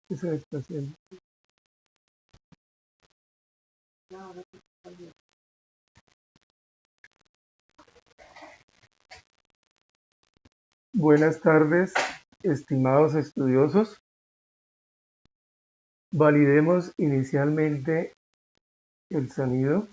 Esa está haciendo. Buenas tardes, estimados estudiosos. Validemos inicialmente el sonido.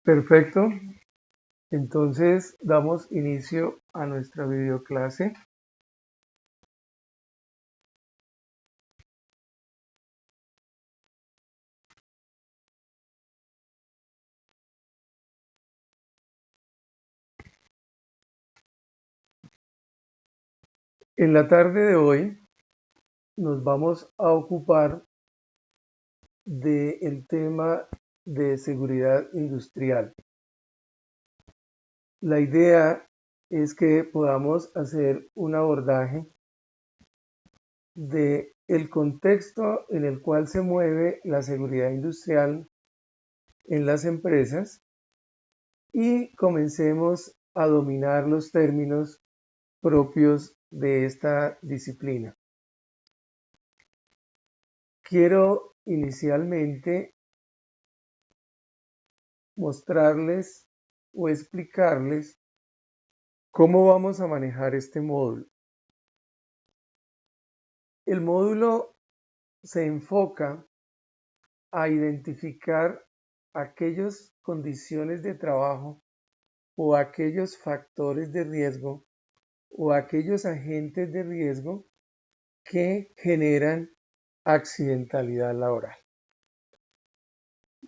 Perfecto. Entonces damos inicio a nuestra videoclase. En la tarde de hoy nos vamos a ocupar del tema de seguridad industrial. La idea es que podamos hacer un abordaje de el contexto en el cual se mueve la seguridad industrial en las empresas y comencemos a dominar los términos propios de esta disciplina. Quiero inicialmente mostrarles o explicarles cómo vamos a manejar este módulo. El módulo se enfoca a identificar aquellas condiciones de trabajo o aquellos factores de riesgo o aquellos agentes de riesgo que generan accidentalidad laboral.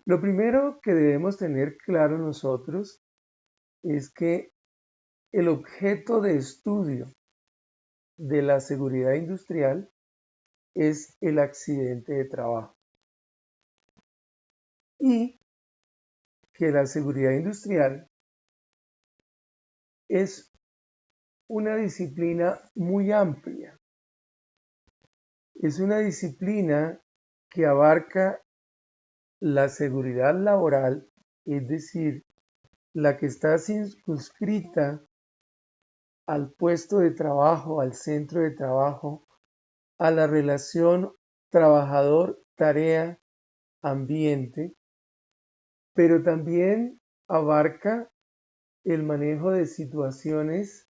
Lo primero que debemos tener claro nosotros es que el objeto de estudio de la seguridad industrial es el accidente de trabajo y que la seguridad industrial es una disciplina muy amplia. Es una disciplina que abarca la seguridad laboral, es decir, la que está circunscrita al puesto de trabajo, al centro de trabajo, a la relación trabajador-tarea-ambiente, pero también abarca el manejo de situaciones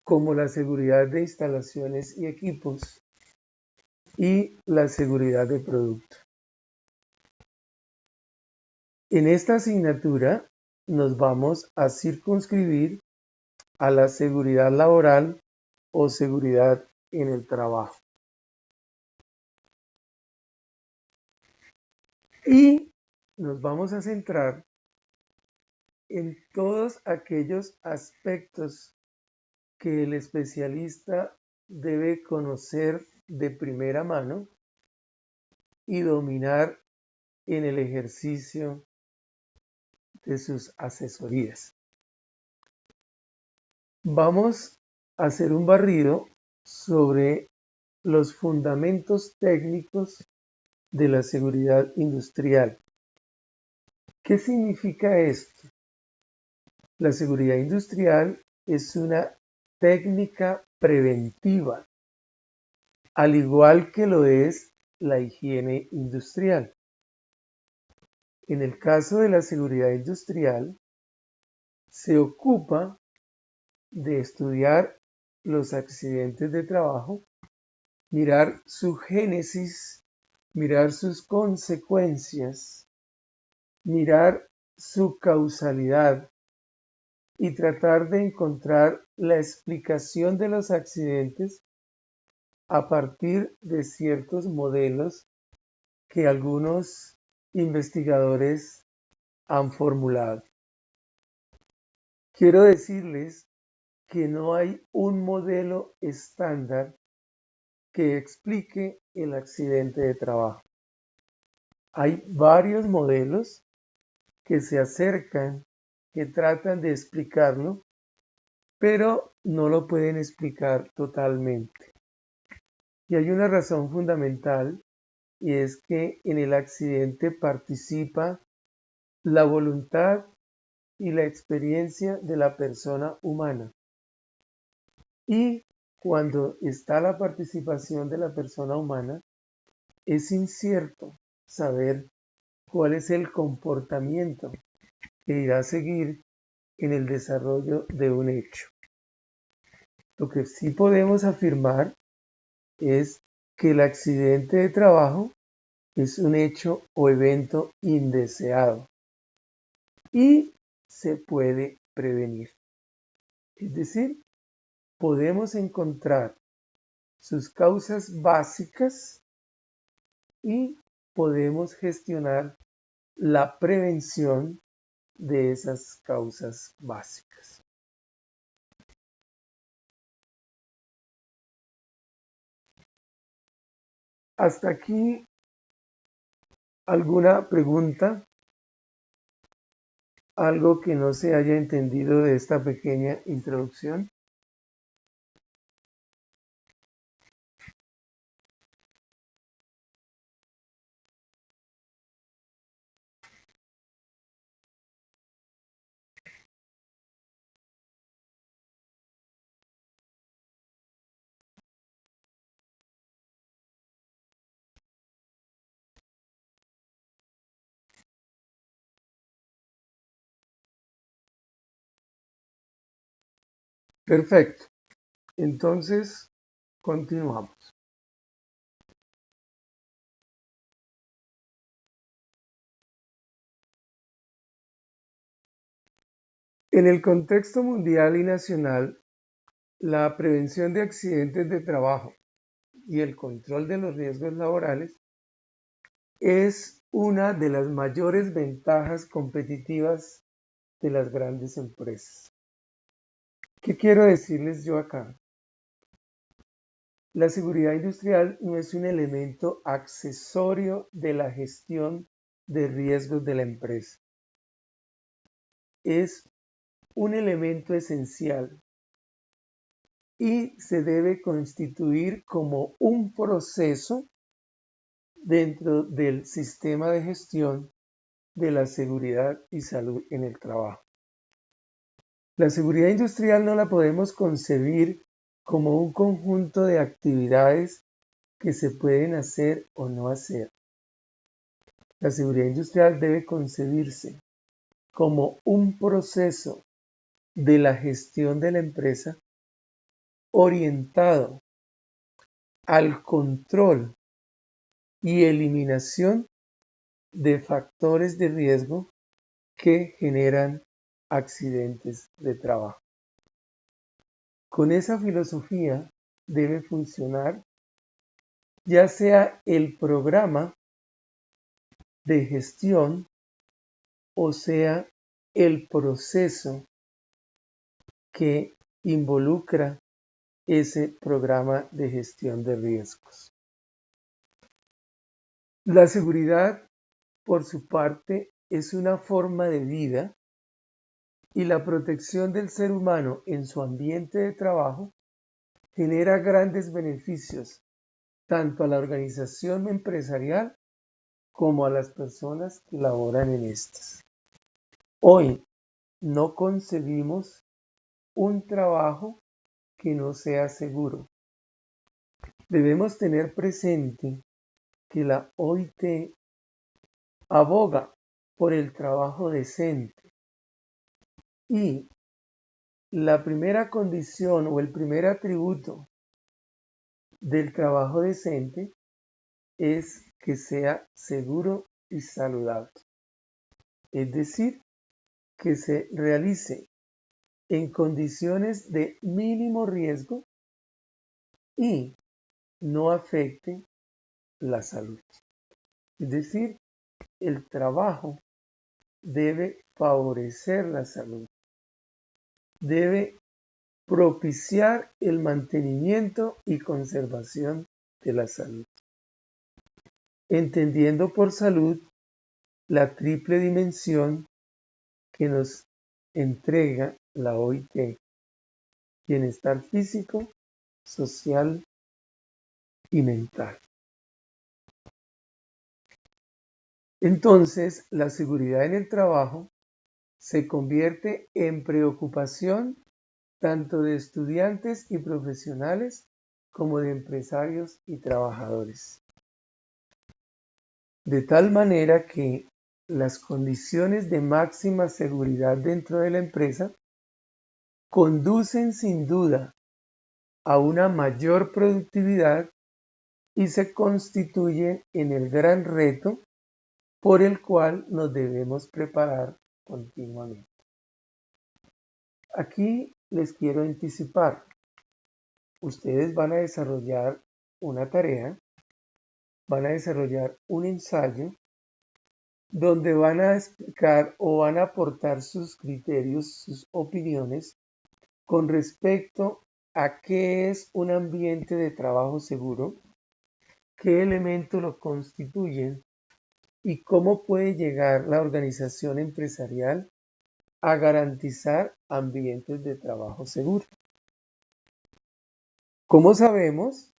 como la seguridad de instalaciones y equipos y la seguridad de producto. En esta asignatura nos vamos a circunscribir a la seguridad laboral o seguridad en el trabajo. Y nos vamos a centrar en todos aquellos aspectos que el especialista debe conocer de primera mano y dominar en el ejercicio de sus asesorías. Vamos a hacer un barrido sobre los fundamentos técnicos de la seguridad industrial. ¿Qué significa esto? La seguridad industrial es una técnica preventiva, al igual que lo es la higiene industrial. En el caso de la seguridad industrial, se ocupa de estudiar los accidentes de trabajo, mirar su génesis, mirar sus consecuencias, mirar su causalidad y tratar de encontrar la explicación de los accidentes a partir de ciertos modelos que algunos investigadores han formulado. Quiero decirles que no hay un modelo estándar que explique el accidente de trabajo. Hay varios modelos que se acercan, que tratan de explicarlo, pero no lo pueden explicar totalmente. Y hay una razón fundamental, y es que en el accidente participa la voluntad y la experiencia de la persona humana. Y cuando está la participación de la persona humana, es incierto saber cuál es el comportamiento que irá a seguir en el desarrollo de un hecho. Lo que sí podemos afirmar es que el accidente de trabajo es un hecho o evento indeseado y se puede prevenir. Es decir, podemos encontrar sus causas básicas y podemos gestionar la prevención de esas causas básicas. Hasta aquí, ¿alguna pregunta? ¿Algo que no se haya entendido de esta pequeña introducción? Perfecto. Entonces, continuamos. En el contexto mundial y nacional, la prevención de accidentes de trabajo y el control de los riesgos laborales es una de las mayores ventajas competitivas de las grandes empresas. ¿Qué quiero decirles yo acá? La seguridad industrial no es un elemento accesorio de la gestión de riesgos de la empresa. Es un elemento esencial y se debe constituir como un proceso dentro del sistema de gestión de la seguridad y salud en el trabajo. La seguridad industrial no la podemos concebir como un conjunto de actividades que se pueden hacer o no hacer. La seguridad industrial debe concebirse como un proceso de la gestión de la empresa orientado al control y eliminación de factores de riesgo que generan accidentes de trabajo. Con esa filosofía debe funcionar ya sea el programa de gestión o sea el proceso que involucra ese programa de gestión de riesgos. La seguridad, por su parte, es una forma de vida y la protección del ser humano en su ambiente de trabajo genera grandes beneficios tanto a la organización empresarial como a las personas que laboran en estas. Hoy no concebimos un trabajo que no sea seguro. Debemos tener presente que la OIT aboga por el trabajo decente y la primera condición o el primer atributo del trabajo decente es que sea seguro y saludable. Es decir, que se realice en condiciones de mínimo riesgo y no afecte la salud. Es decir, el trabajo debe favorecer la salud, debe propiciar el mantenimiento y conservación de la salud, entendiendo por salud la triple dimensión que nos entrega la OIT: bienestar físico, social y mental. Entonces, la seguridad en el trabajo se convierte en preocupación tanto de estudiantes y profesionales como de empresarios y trabajadores. De tal manera que las condiciones de máxima seguridad dentro de la empresa conducen sin duda a una mayor productividad y se constituyen en el gran reto por el cual nos debemos preparar continuamente. Aquí les quiero anticipar. Ustedes van a desarrollar una tarea, van a desarrollar un ensayo donde van a explicar o van a aportar sus criterios, sus opiniones con respecto a qué es un ambiente de trabajo seguro, qué elementos lo constituyen y cómo puede llegar la organización empresarial a garantizar ambientes de trabajo seguros. Como sabemos,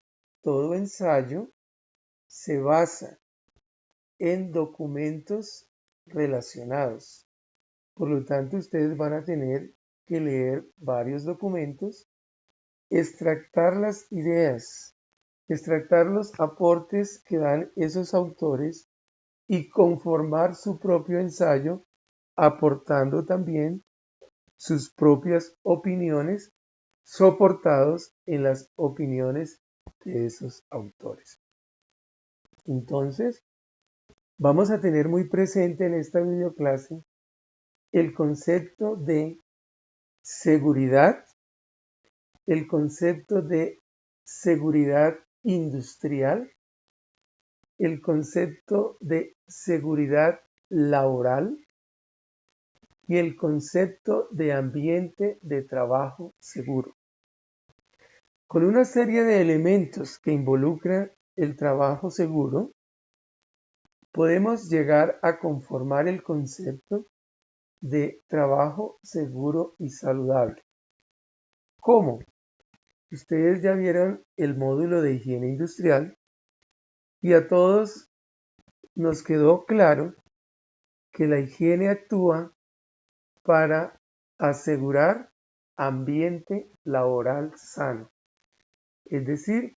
todo ensayo se basa en documentos relacionados. Por lo tanto, ustedes van a tener que leer varios documentos, extractar las ideas, extractar los aportes que dan esos autores y conformar su propio ensayo, aportando también sus propias opiniones, soportados en las opiniones de esos autores. Entonces, vamos a tener muy presente en esta videoclase el concepto de seguridad, el concepto de seguridad industrial, el concepto de seguridad laboral y el concepto de ambiente de trabajo seguro. Con una serie de elementos que involucran el trabajo seguro, podemos llegar a conformar el concepto de trabajo seguro y saludable. ¿Cómo? Ustedes ya vieron el módulo de higiene industrial y a todos nos quedó claro que la higiene actúa para asegurar ambiente laboral sano, es decir,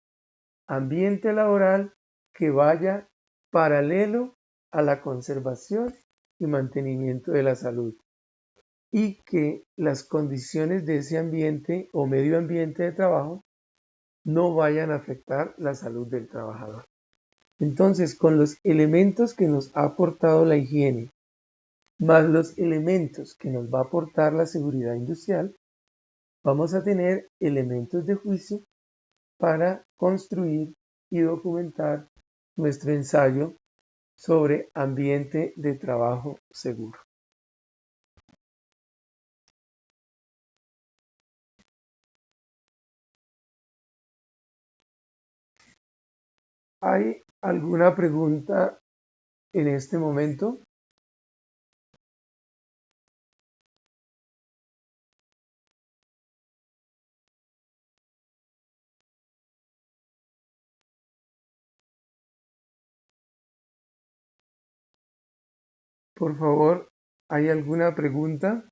ambiente laboral que vaya paralelo a la conservación y mantenimiento de la salud y que las condiciones de ese ambiente o medio ambiente de trabajo no vayan a afectar la salud del trabajador. Entonces, con los elementos que nos ha aportado la higiene, más los elementos que nos va a aportar la seguridad industrial, vamos a tener elementos de juicio para construir y documentar nuestro ensayo sobre ambiente de trabajo seguro. ¿Hay alguna pregunta en este momento? Por favor, ¿hay alguna pregunta?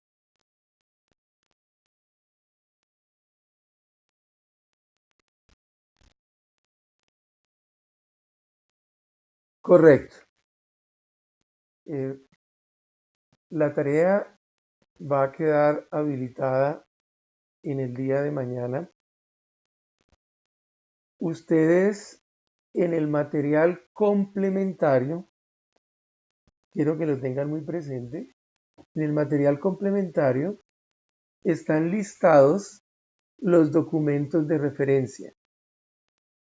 Correcto. La tarea va a quedar habilitada en el día de mañana. Ustedes en el material complementario, quiero que lo tengan muy presente, en el material complementario están listados los documentos de referencia.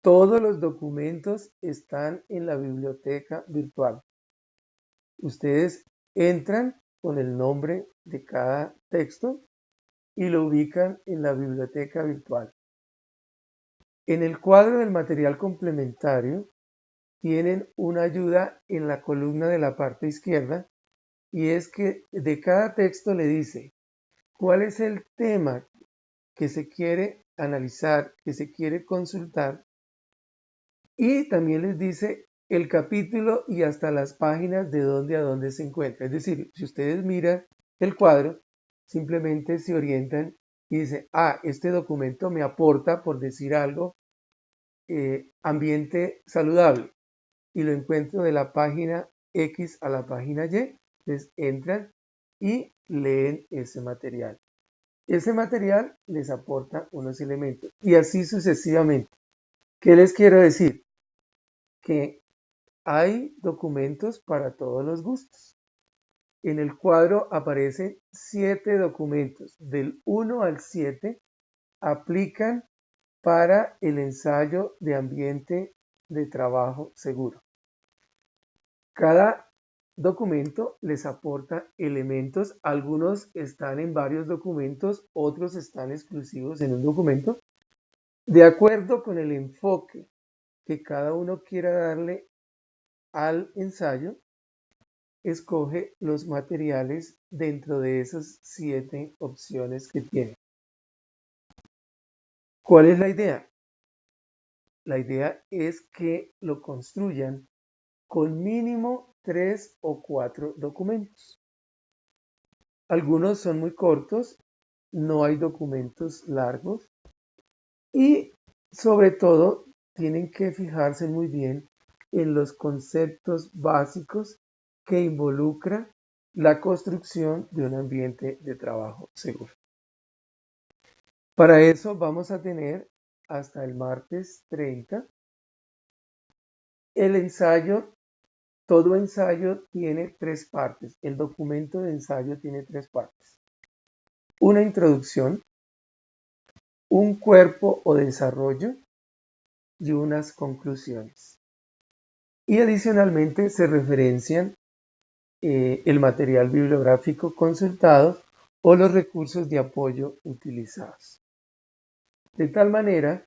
Todos los documentos están en la biblioteca virtual. Ustedes entran con el nombre de cada texto y lo ubican en la biblioteca virtual. En el cuadro del material complementario tienen una ayuda en la columna de la parte izquierda, y es que de cada texto le dice cuál es el tema que se quiere analizar, que se quiere consultar, y también les dice el capítulo y hasta las páginas de dónde a dónde se encuentra. Es decir, si ustedes miran el cuadro, simplemente se orientan y dicen, este documento me aporta, por decir algo, ambiente saludable, y lo encuentro de la página X a la página Y. Les entran y leen ese material. Ese material les aporta unos elementos y así sucesivamente. ¿Qué les quiero decir? Que hay documentos para todos los gustos. En el cuadro aparecen 7 documentos. Del 1 al 7 aplican para el ensayo de ambiente de trabajo seguro. Cada documento les aporta elementos. Algunos están en varios documentos, otros están exclusivos en un documento, de acuerdo con el enfoque que cada uno quiera darle al ensayo. Escoge los materiales dentro de esas 7 opciones que tiene. ¿Cuál es la idea? La idea es que lo construyan con mínimo 3 o 4 documentos. Algunos son muy cortos, no hay documentos largos, y sobre todo tienen que fijarse muy bien en los conceptos básicos que involucra la construcción de un ambiente de trabajo seguro. Para eso vamos a tener hasta el martes 30 el ensayo. Todo ensayo tiene 3 partes. El documento de ensayo tiene 3 partes. Una introducción, un cuerpo o desarrollo y unas conclusiones. Y adicionalmente se referencian el material bibliográfico consultado o los recursos de apoyo utilizados. De tal manera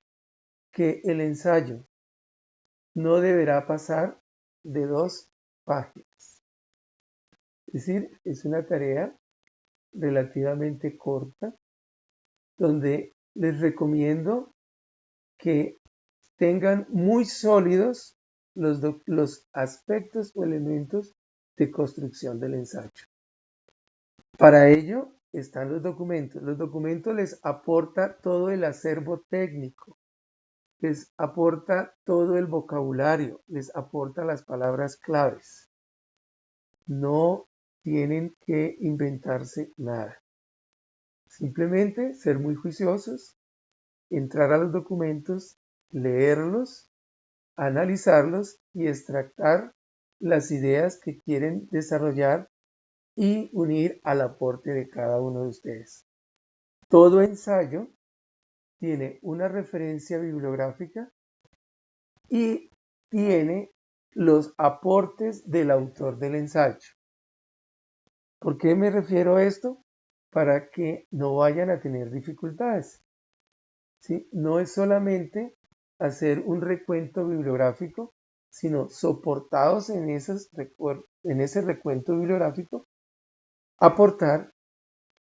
que el ensayo no deberá pasar de 2 páginas. Es decir, es una tarea relativamente corta donde les recomiendo que tengan muy sólidos los aspectos o elementos de construcción del ensayo. Para ello están los documentos. Los documentos les aporta todo el acervo técnico, les aporta todo el vocabulario, les aporta las palabras claves. No tienen que inventarse nada. Simplemente ser muy juiciosos, entrar a los documentos, leerlos, analizarlos y extractar las ideas que quieren desarrollar y unir al aporte de cada uno de ustedes. Todo ensayo tiene una referencia bibliográfica y tiene los aportes del autor del ensayo. ¿Por qué me refiero a esto? Para que no vayan a tener dificultades. ¿Sí? No es solamente hacer un recuento bibliográfico, sino soportados en ese recuento bibliográfico, aportar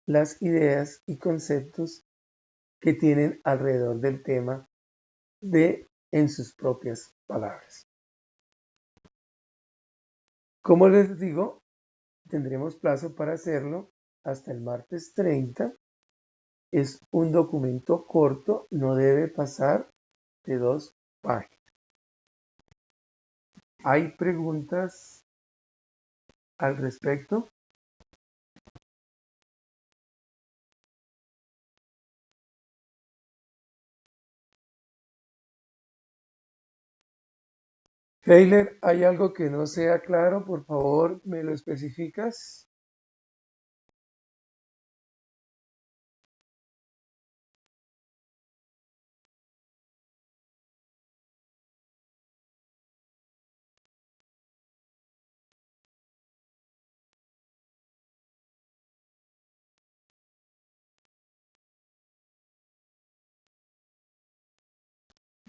las ideas y conceptos que tienen alrededor del tema en sus propias palabras. Como les digo, tendremos plazo para hacerlo hasta el martes 30. Es un documento corto, no debe pasar de 2 páginas. ¿Hay preguntas al respecto? Heiler, ¿hay algo que no sea claro? Por favor, ¿me lo especificas?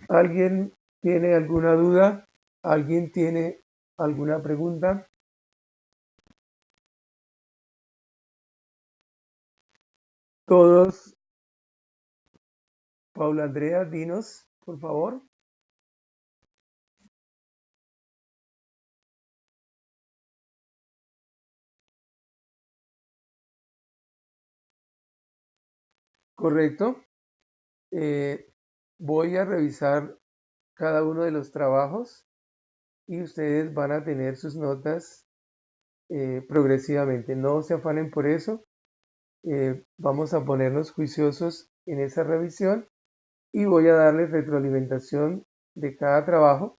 ¿Alguien tiene alguna duda? ¿Alguien tiene alguna pregunta? Todos. Paula Andrea, dinos, por favor. Correcto. Voy a revisar cada uno de los trabajos y ustedes van a tener sus notas progresivamente. No se afanen por eso. Vamos a ponernos juiciosos en esa revisión y voy a darles retroalimentación de cada trabajo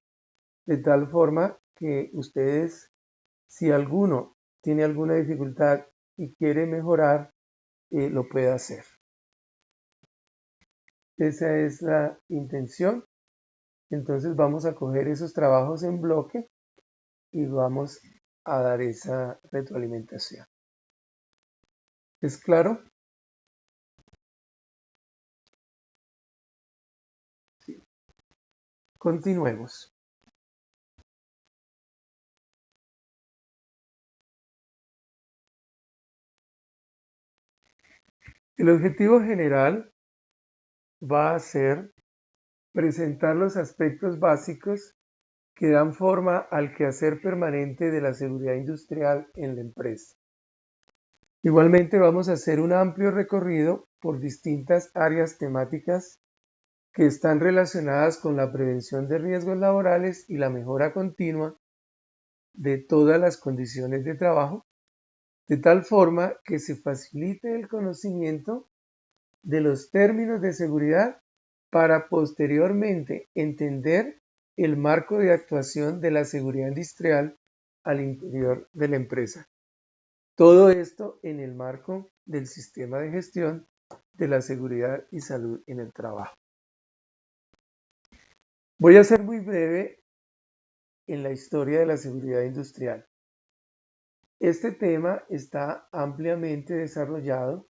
de tal forma que ustedes, si alguno tiene alguna dificultad y quiere mejorar, lo pueda hacer. Esa es la intención. Entonces vamos a coger esos trabajos en bloque y vamos a dar esa retroalimentación. ¿Es claro? Sí. Continuemos. El objetivo general va a ser presentar los aspectos básicos que dan forma al quehacer permanente de la seguridad industrial en la empresa. Igualmente vamos a hacer un amplio recorrido por distintas áreas temáticas que están relacionadas con la prevención de riesgos laborales y la mejora continua de todas las condiciones de trabajo, de tal forma que se facilite el conocimiento de los términos de seguridad para posteriormente entender el marco de actuación de la seguridad industrial al interior de la empresa. Todo esto en el marco del sistema de gestión de la seguridad y salud en el trabajo. Voy a ser muy breve en la historia de la seguridad industrial. Este tema está ampliamente desarrollado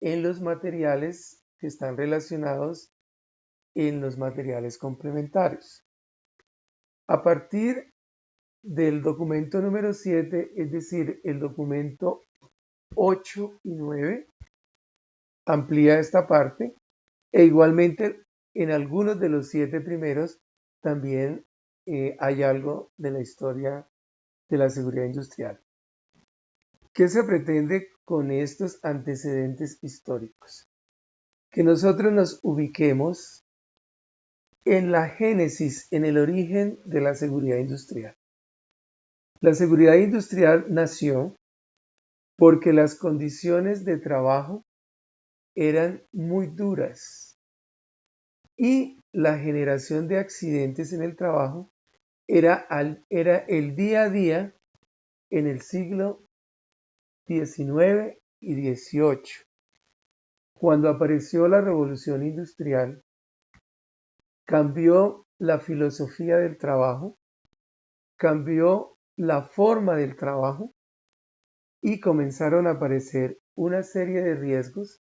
en los materiales que están relacionados en los materiales complementarios. A partir del documento número 7, es decir, el documento 8 y 9, amplía esta parte e igualmente en algunos de los 7 primeros también hay algo de la historia de la seguridad industrial. ¿Qué se pretende con estos antecedentes históricos? Que nosotros nos ubiquemos en la génesis, en el origen de la seguridad industrial. La seguridad industrial nació porque las condiciones de trabajo eran muy duras y la generación de accidentes en el trabajo era el día a día en el siglo XIX y XVIII. Cuando apareció la revolución industrial, cambió la filosofía del trabajo, cambió la forma del trabajo y comenzaron a aparecer una serie de riesgos,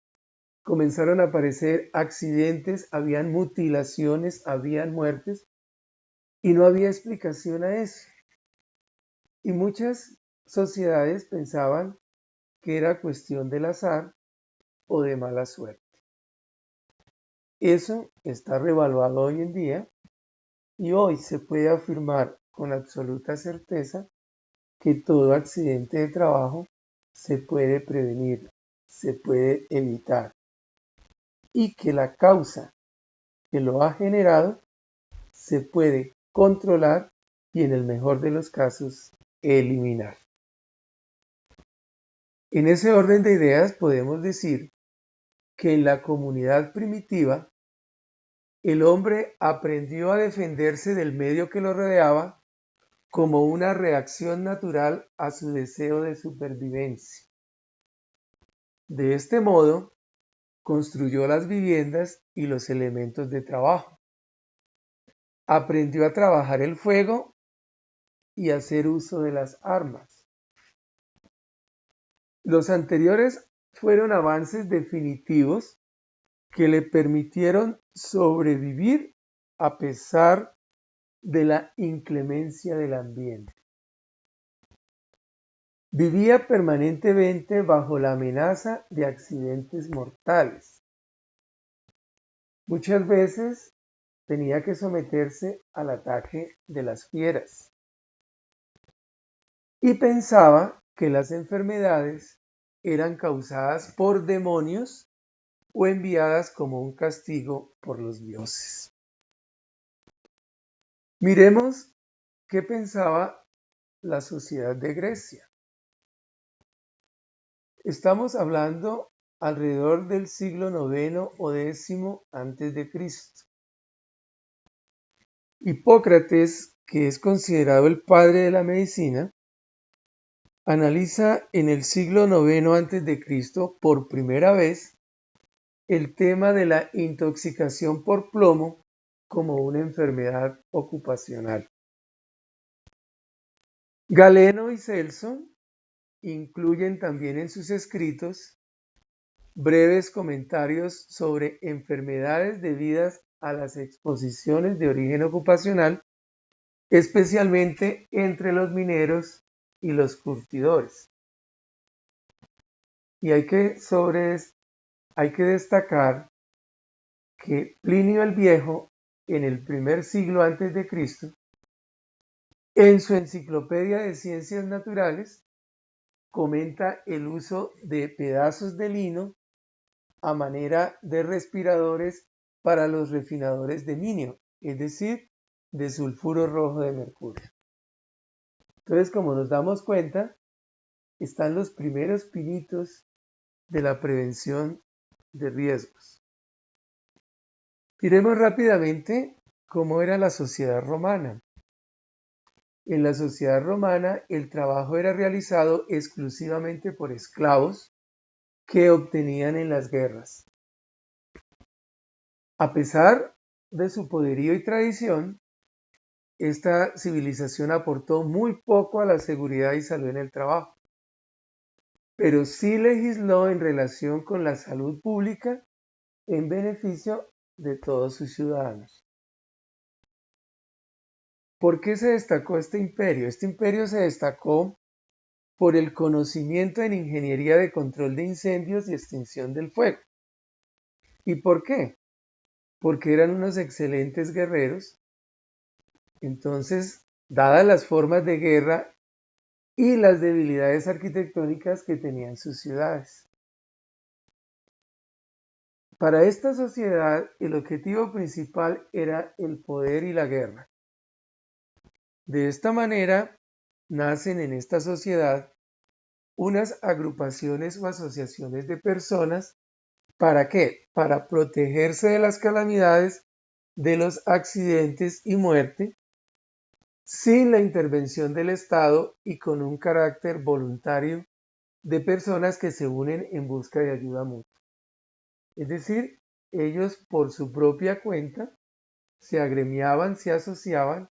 comenzaron a aparecer accidentes, habían mutilaciones, habían muertes y no había explicación a eso. Y muchas sociedades pensaban que era cuestión del azar o de mala suerte. Eso está revaluado hoy en día y hoy se puede afirmar con absoluta certeza que todo accidente de trabajo se puede prevenir, se puede evitar y que la causa que lo ha generado se puede controlar y en el mejor de los casos eliminar. En ese orden de ideas podemos decir que en la comunidad primitiva el hombre aprendió a defenderse del medio que lo rodeaba como una reacción natural a su deseo de supervivencia. De este modo, construyó las viviendas y los elementos de trabajo. Aprendió a trabajar el fuego y a hacer uso de las armas. Los anteriores fueron avances definitivos que le permitieron sobrevivir a pesar de la inclemencia del ambiente. Vivía permanentemente bajo la amenaza de accidentes mortales. Muchas veces tenía que someterse al ataque de las fieras. Y pensaba que las enfermedades eran causadas por demonios o enviadas como un castigo por los dioses. Miremos qué pensaba la sociedad de Grecia. Estamos hablando alrededor del siglo IX o X antes de Cristo. Hipócrates, que es considerado el padre de la medicina, analiza en el siglo IX antes de Cristo por primera vez el tema de la intoxicación por plomo como una enfermedad ocupacional. Galeno y Celso incluyen también en sus escritos breves comentarios sobre enfermedades debidas a las exposiciones de origen ocupacional, especialmente entre los mineros y los curtidores. Y hay que destacar que Plinio el Viejo, en el primer siglo antes de Cristo, en su Enciclopedia de Ciencias Naturales, comenta el uso de pedazos de lino a manera de respiradores para los refinadores de minio, es decir, de sulfuro rojo de mercurio. Entonces, como nos damos cuenta, están los primeros pinitos de la prevención de riesgos. Miremos rápidamente cómo era la sociedad romana. En la sociedad romana, el trabajo era realizado exclusivamente por esclavos que obtenían en las guerras. A pesar de su poderío y tradición, esta civilización aportó muy poco a la seguridad y salud en el trabajo, pero sí legisló en relación con la salud pública en beneficio de todos sus ciudadanos. ¿Por qué se destacó este imperio? Este imperio se destacó por el conocimiento en ingeniería de control de incendios y extinción del fuego. ¿Y por qué? Porque eran unos excelentes guerreros. Entonces, dadas las formas de guerra y las debilidades arquitectónicas que tenían sus ciudades. Para esta sociedad, el objetivo principal era el poder y la guerra. De esta manera, nacen en esta sociedad unas agrupaciones o asociaciones de personas. ¿Para qué? Para protegerse de las calamidades, de los accidentes y muerte, sin la intervención del Estado y con un carácter voluntario de personas que se unen en busca de ayuda mutua. Es decir, ellos por su propia cuenta se agremiaban, se asociaban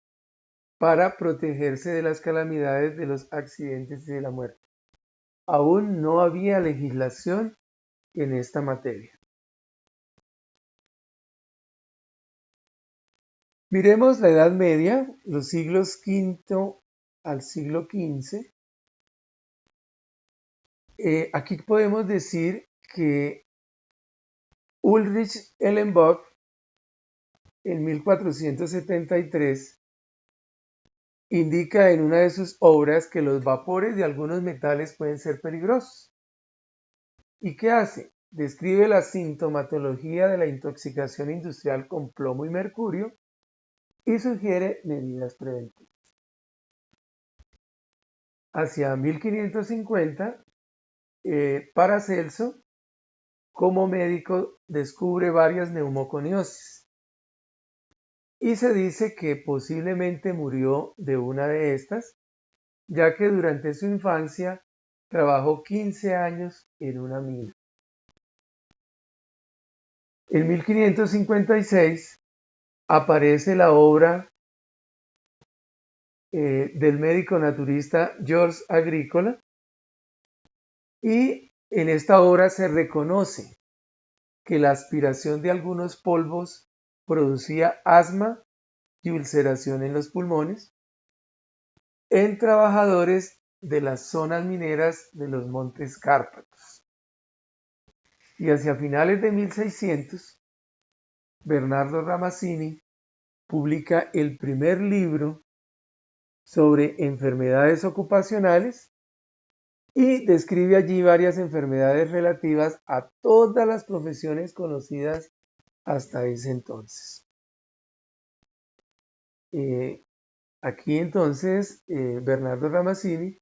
para protegerse de las calamidades, de los accidentes y de la muerte. Aún no había legislación en esta materia. Miremos la Edad Media, los siglos V al siglo XV. Aquí podemos decir que Ulrich Ellenbock, en 1473, indica en una de sus obras que los vapores de algunos metales pueden ser peligrosos. ¿Y qué hace? Describe la sintomatología de la intoxicación industrial con plomo y mercurio y sugiere medidas preventivas. Hacia 1550, Paracelso, como médico, descubre varias neumoconiosis y se dice que posiblemente murió de una de estas, ya que durante su infancia trabajó 15 años en una mina. En 1556 aparece la obra del médico naturista Georges Agricola, y en esta obra se reconoce que la aspiración de algunos polvos producía asma y ulceración en los pulmones en trabajadores de las zonas mineras de los Montes Cárpatos. Y hacia finales de 1600, Bernardo Ramazzini publica el primer libro sobre enfermedades ocupacionales y describe allí varias enfermedades relativas a todas las profesiones conocidas hasta ese entonces. Aquí entonces Bernardo Ramazzini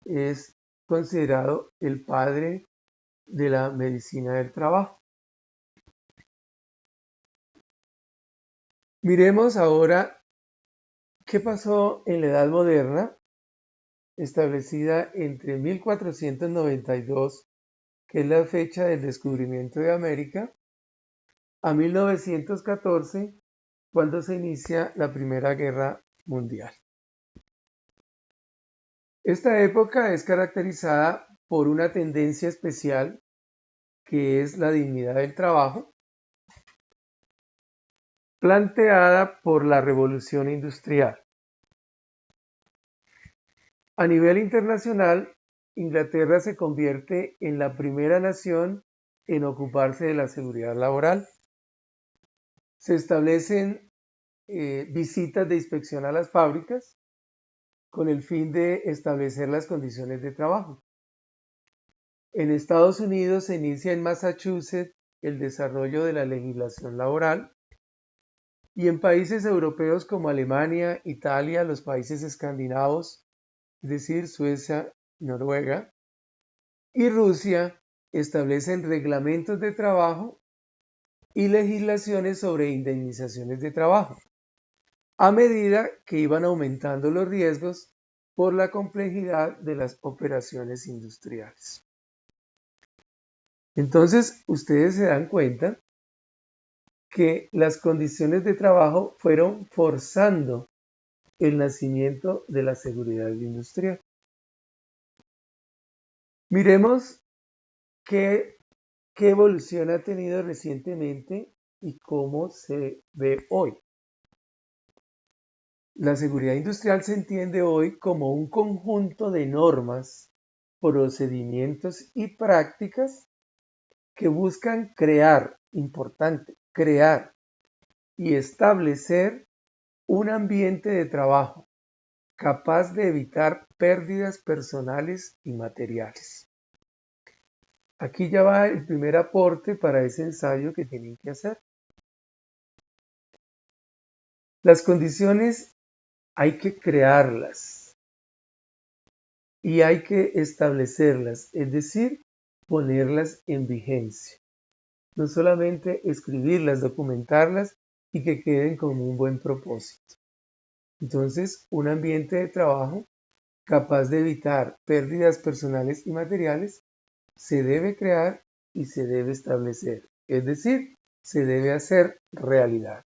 es considerado el padre de la medicina del trabajo. Miremos ahora qué pasó en la Edad Moderna, establecida entre 1492, que es la fecha del descubrimiento de América, a 1914, cuando se inicia la Primera Guerra Mundial. Esta época es caracterizada por una tendencia especial que es la dignidad del trabajo, planteada por la Revolución Industrial. A nivel internacional, Inglaterra se convierte en la primera nación en ocuparse de la seguridad laboral. Se establecen visitas de inspección a las fábricas con el fin de establecer las condiciones de trabajo. En Estados Unidos se inicia en Massachusetts el desarrollo de la legislación laboral y en países europeos como Alemania, Italia, los países escandinavos, es decir, Suecia, Noruega y Rusia, establecen reglamentos de trabajo y legislaciones sobre indemnizaciones de trabajo, a medida que iban aumentando los riesgos por la complejidad de las operaciones industriales. Entonces, ustedes se dan cuenta que las condiciones de trabajo fueron forzando el nacimiento de la seguridad industrial. Miremos qué evolución ha tenido recientemente y cómo se ve hoy. La seguridad industrial se entiende hoy como un conjunto de normas, procedimientos y prácticas que buscan crear, importante, crear y establecer un ambiente de trabajo capaz de evitar pérdidas personales y materiales. Aquí ya va el primer aporte para ese ensayo que tienen que hacer. Las condiciones hay que crearlas y hay que establecerlas, es decir, ponerlas en vigencia. No solamente escribirlas, documentarlas y que queden como un buen propósito. Entonces, un ambiente de trabajo capaz de evitar pérdidas personales y materiales se debe crear y se debe establecer, es decir, se debe hacer realidad.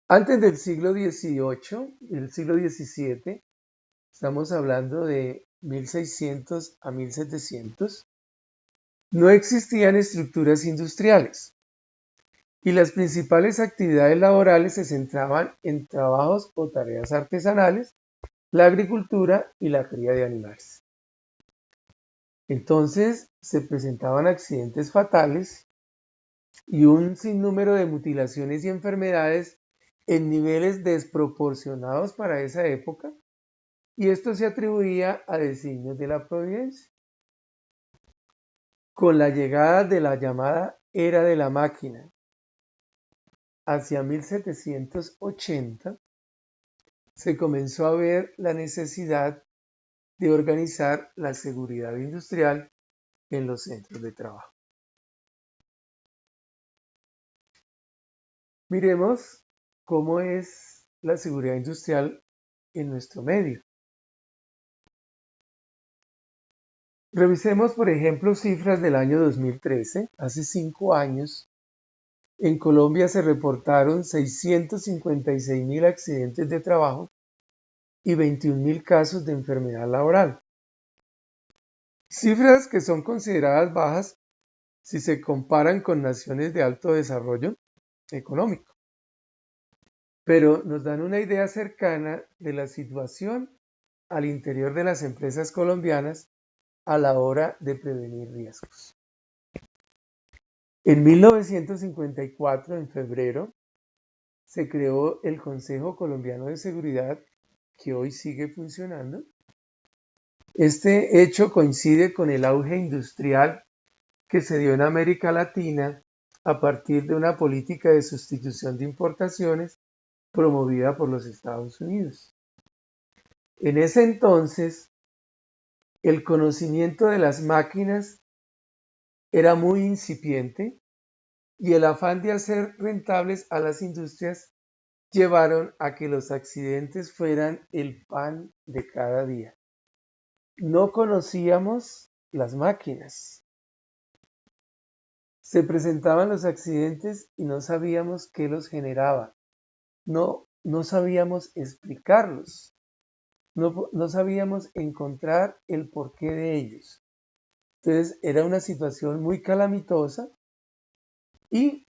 Antes del siglo XVIII, el siglo XVII, estamos hablando de 1600 a 1700, no existían estructuras industriales y las principales actividades laborales se centraban en trabajos o tareas artesanales, la agricultura y la cría de animales. Entonces se presentaban accidentes fatales y un sinnúmero de mutilaciones y enfermedades en niveles desproporcionados para esa época, y esto se atribuía a designios de la providencia. Con la llegada de la llamada era de la máquina, hacia 1780, se comenzó a ver la necesidad de organizar la seguridad industrial en los centros de trabajo. Miremos cómo es la seguridad industrial en nuestro medio. Revisemos, por ejemplo, cifras del año 2013. Hace 5 años, en Colombia se reportaron 656.000 accidentes de trabajo y 21.000 casos de enfermedad laboral. Cifras que son consideradas bajas si se comparan con naciones de alto desarrollo económico, pero nos dan una idea cercana de la situación al interior de las empresas colombianas a la hora de prevenir riesgos. En 1954, en febrero, se creó el Consejo Colombiano de Seguridad, que hoy sigue funcionando. Este hecho coincide con el auge industrial que se dio en América Latina a partir de una política de sustitución de importaciones promovida por los Estados Unidos. En ese entonces, el conocimiento de las máquinas era muy incipiente y el afán de hacer rentables a las industrias llevaron a que los accidentes fueran el pan de cada día. No conocíamos las máquinas. Se presentaban los accidentes y no sabíamos qué los generaba. No sabíamos explicarlos. No sabíamos encontrar el porqué de ellos. Entonces era una situación muy calamitosa y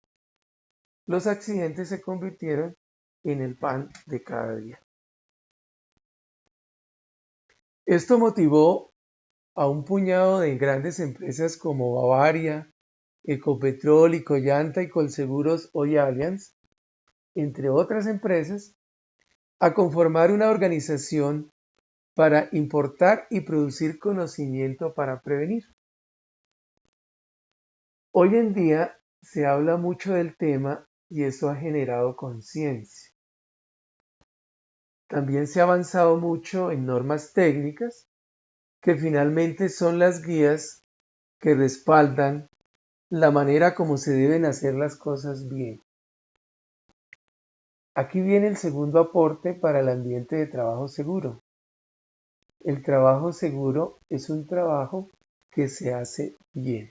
los accidentes se convirtieron en el pan de cada día. Esto motivó a un puñado de grandes empresas como Bavaria, Ecopetrol, Icollanta y Colseguros, hoy Allianz, entre otras empresas, a conformar una organización para importar y producir conocimiento para prevenir. Hoy en día se habla mucho del tema y eso ha generado conciencia. También se ha avanzado mucho en normas técnicas que finalmente son las guías que respaldan la manera como se deben hacer las cosas bien. Aquí viene el segundo aporte para el ambiente de trabajo seguro. El trabajo seguro es un trabajo que se hace bien.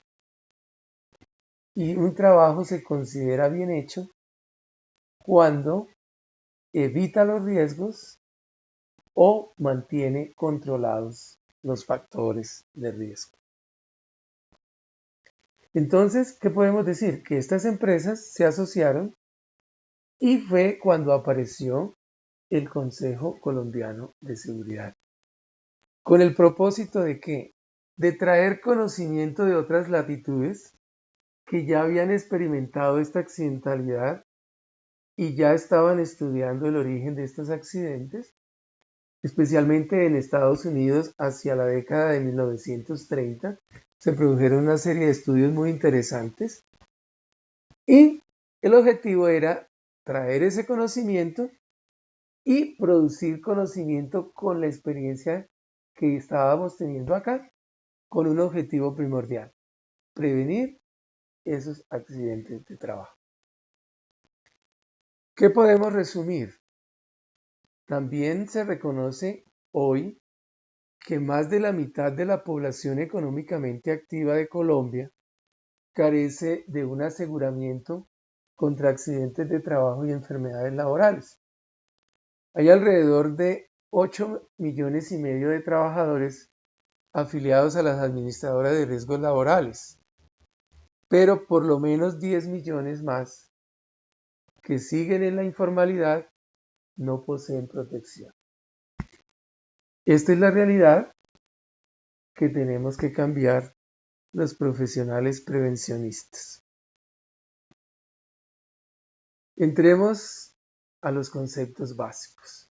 Y un trabajo se considera bien hecho cuando evita los riesgos o mantiene controlados los factores de riesgo. Entonces, ¿qué podemos decir? Que estas empresas se asociaron y fue cuando apareció el Consejo Colombiano de Seguridad. ¿Con el propósito de qué? De traer conocimiento de otras latitudes que ya habían experimentado esta accidentalidad y ya estaban estudiando el origen de estos accidentes, especialmente en Estados Unidos hacia la década de 1930. Se produjeron una serie de estudios muy interesantes y el objetivo era traer ese conocimiento y producir conocimiento con la experiencia que estábamos teniendo acá, con un objetivo primordial: prevenir esos accidentes de trabajo. ¿Qué podemos resumir? También se reconoce hoy que más de la mitad de la población económicamente activa de Colombia carece de un aseguramiento contra accidentes de trabajo y enfermedades laborales. Hay alrededor de 8,5 millones de trabajadores afiliados a las administradoras de riesgos laborales, pero por lo menos 10 millones más que siguen en la informalidad no poseen protección. Esta es la realidad que tenemos que cambiar los profesionales prevencionistas. Entremos a los conceptos básicos.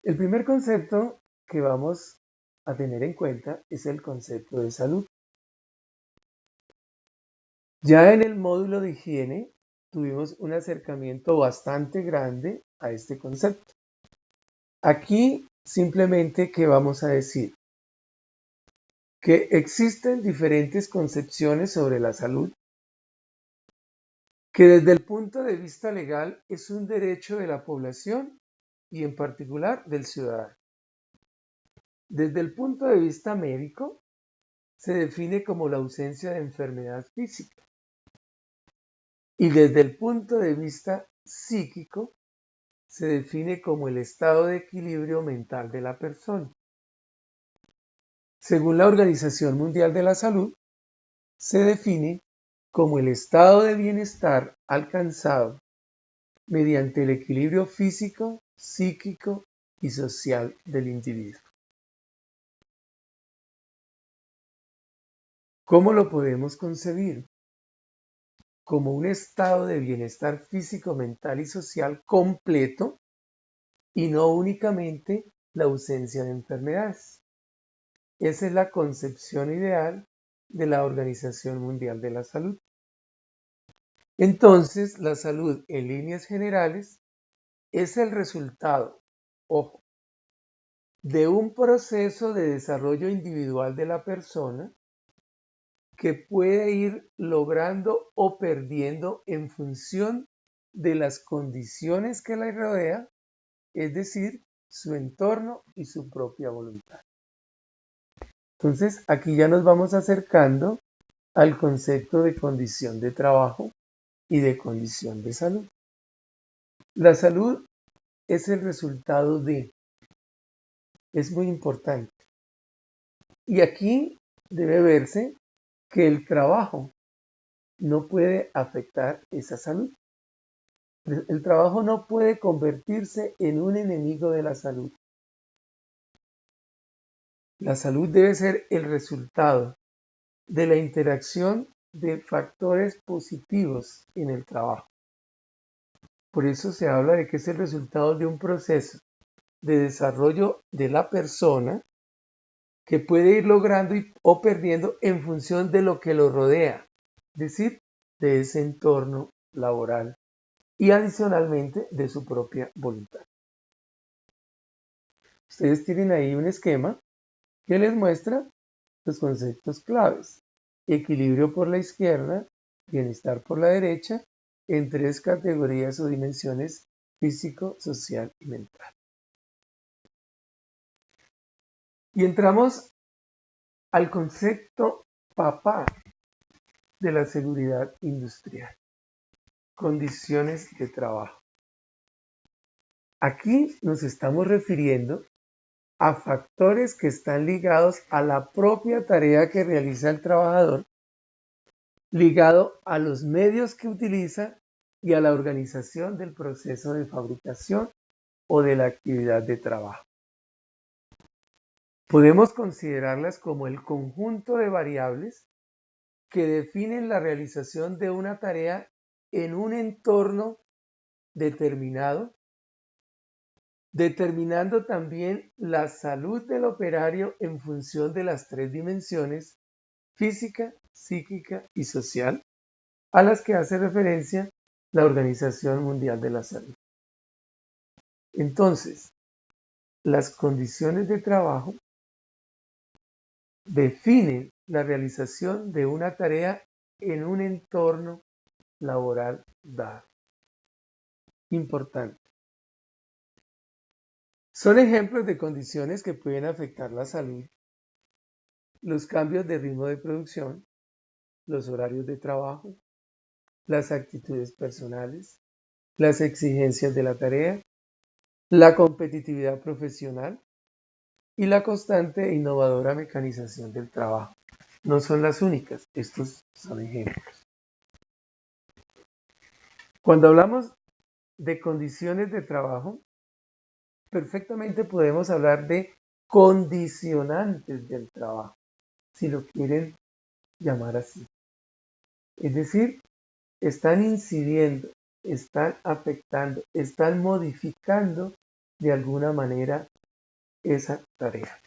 El primer concepto que vamos a tener en cuenta es el concepto de salud. Ya en el módulo de higiene tuvimos un acercamiento bastante grande a este concepto. Aquí simplemente, ¿qué vamos a decir? Que existen diferentes concepciones sobre la salud, que desde el punto de vista legal es un derecho de la población y en particular del ciudadano. Desde el punto de vista médico, se define como la ausencia de enfermedad física. Y desde el punto de vista psíquico, se define como el estado de equilibrio mental de la persona. Según la Organización Mundial de la Salud, se define como el estado de bienestar alcanzado mediante el equilibrio físico, psíquico y social del individuo. ¿Cómo lo podemos concebir? Como un estado de bienestar físico, mental y social completo y no únicamente la ausencia de enfermedades. Esa es la concepción ideal de la Organización Mundial de la Salud. Entonces, la salud en líneas generales es el resultado, ojo, de un proceso de desarrollo individual de la persona que puede ir logrando o perdiendo en función de las condiciones que la rodea, es decir, su entorno y su propia voluntad. Entonces, aquí ya nos vamos acercando al concepto de condición de trabajo y de condición de salud. La salud es el resultado de, es muy importante. Y aquí debe verse que el trabajo no puede afectar esa salud. El trabajo no puede convertirse en un enemigo de la salud. La salud debe ser el resultado de la interacción de factores positivos en el trabajo. Por eso se habla de que es el resultado de un proceso de desarrollo de la persona que puede ir logrando o perdiendo en función de lo que lo rodea, es decir, de ese entorno laboral y adicionalmente de su propia voluntad. Ustedes tienen ahí un esquema que les muestra los conceptos claves: equilibrio por la izquierda, bienestar por la derecha, en 3 categorías o dimensiones: físico, social y mental. Y entramos al concepto papá de la seguridad industrial: condiciones de trabajo. Aquí nos estamos refiriendo a factores que están ligados a la propia tarea que realiza el trabajador, ligado a los medios que utiliza y a la organización del proceso de fabricación o de la actividad de trabajo. Podemos considerarlas como el conjunto de variables que definen la realización de una tarea en un entorno determinado, determinando también la salud del operario en función de las 3 dimensiones: física, psíquica y social, a las que hace referencia la Organización Mundial de la Salud. Entonces, las condiciones de trabajo definen la realización de una tarea en un entorno laboral dado. Importante. Son ejemplos de condiciones que pueden afectar la salud: los cambios de ritmo de producción, los horarios de trabajo, las actitudes personales, las exigencias de la tarea, la competitividad profesional y la constante e innovadora mecanización del trabajo. No son las únicas, estos son ejemplos. Cuando hablamos de condiciones de trabajo, perfectamente podemos hablar de condicionantes del trabajo, si lo quieren llamar así. Es decir, están incidiendo, están afectando, están modificando de alguna manera esa tarea.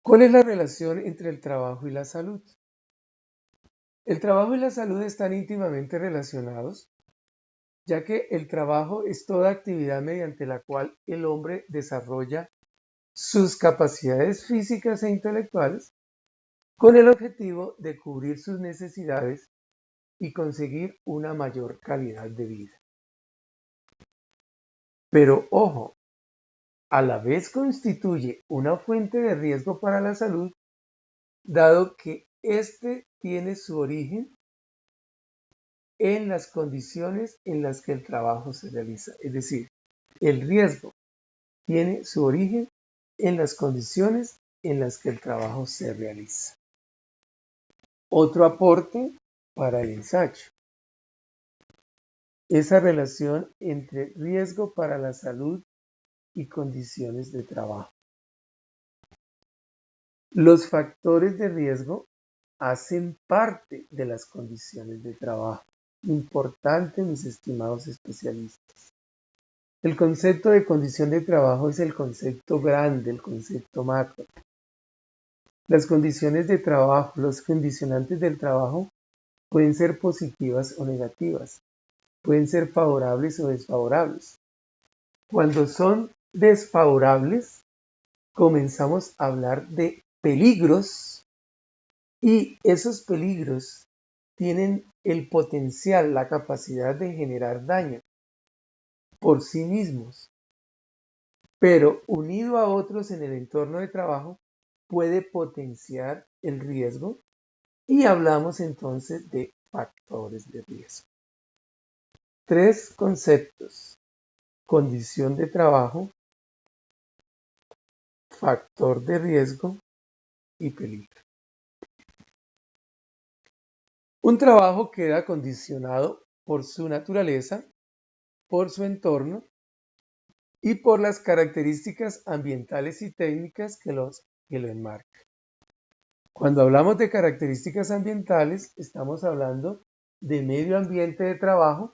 ¿Cuál es la relación entre el trabajo y la salud? El trabajo y la salud están íntimamente relacionados, ya que el trabajo es toda actividad mediante la cual el hombre desarrolla sus capacidades físicas e intelectuales con el objetivo de cubrir sus necesidades y conseguir una mayor calidad de vida. Pero ojo, a la vez constituye una fuente de riesgo para la salud, dado que éste tiene su origen en las condiciones en las que el trabajo se realiza. Es decir, el riesgo tiene su origen en las condiciones en las que el trabajo se realiza. Otro aporte para el ensayo. Esa relación entre riesgo para la salud y condiciones de trabajo. Los factores de riesgo hacen parte de las condiciones de trabajo. Importante, mis estimados especialistas. El concepto de condición de trabajo es el concepto grande, el concepto macro. Las condiciones de trabajo, los condicionantes del trabajo pueden ser positivas o negativas, pueden ser favorables o desfavorables. Cuando son desfavorables, comenzamos a hablar de peligros y esos peligros tienen el potencial, la capacidad de generar daño por sí mismos, pero unido a otros en el entorno de trabajo puede potenciar el riesgo y hablamos entonces de factores de riesgo. 3 conceptos: condición de trabajo, factor de riesgo y peligro. Un trabajo queda condicionado por su naturaleza, por su entorno y por las características ambientales y técnicas que lo enmarcan. Cuando hablamos de características ambientales, estamos hablando de medio ambiente de trabajo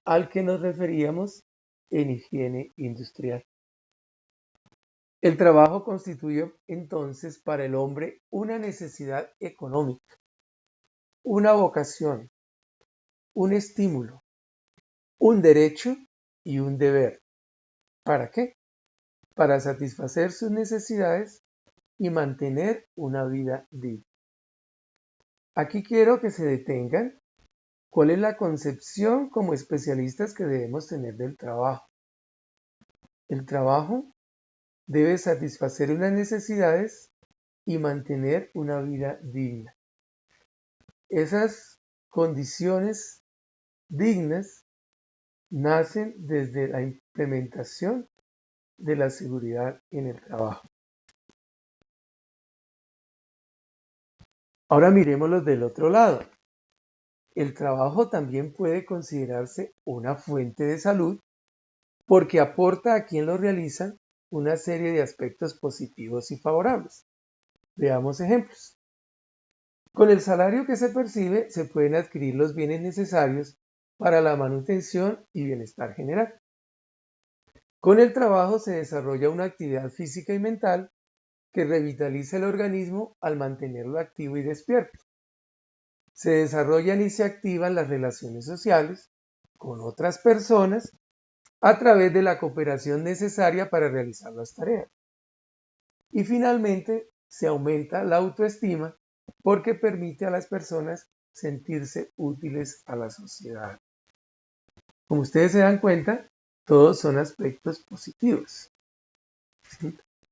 al que nos referíamos en higiene industrial. El trabajo constituye entonces para el hombre una necesidad económica, una vocación, un estímulo, un derecho y un deber. ¿Para qué? Para satisfacer sus necesidades y mantener una vida digna. Aquí quiero que se detengan cuál es la concepción como especialistas que debemos tener del trabajo. El trabajo debe satisfacer unas necesidades y mantener una vida digna. Esas condiciones dignas nacen desde la implementación de la seguridad en el trabajo. Ahora miremoslo del otro lado. El trabajo también puede considerarse una fuente de salud porque aporta a quien lo realiza una serie de aspectos positivos y favorables. Veamos ejemplos. Con el salario que se percibe se pueden adquirir los bienes necesarios para la manutención y bienestar general. Con el trabajo se desarrolla una actividad física y mental que revitaliza el organismo al mantenerlo activo y despierto. Se desarrollan y se activan las relaciones sociales con otras personas a través de la cooperación necesaria para realizar las tareas. Y finalmente, se aumenta la autoestima porque permite a las personas sentirse útiles a la sociedad. Como ustedes se dan cuenta, todos son aspectos positivos.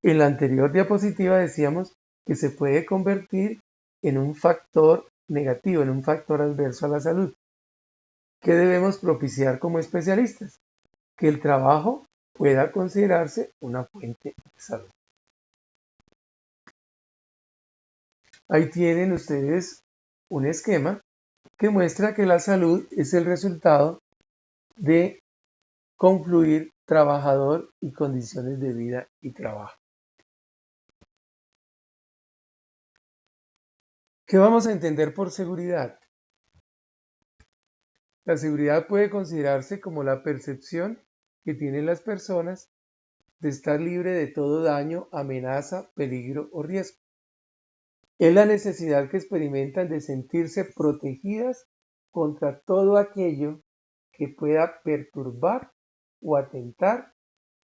En la anterior diapositiva decíamos que se puede convertir en un factor negativo, en un factor adverso a la salud. ¿Qué debemos propiciar como especialistas? Que el trabajo pueda considerarse una fuente de salud. Ahí tienen ustedes un esquema que muestra que la salud es el resultado de confluir trabajador y condiciones de vida y trabajo. ¿Qué vamos a entender por seguridad? La seguridad puede considerarse como la percepción que tienen las personas de estar libre de todo daño, amenaza, peligro o riesgo. Es la necesidad que experimentan de sentirse protegidas contra todo aquello que pueda perturbar o atentar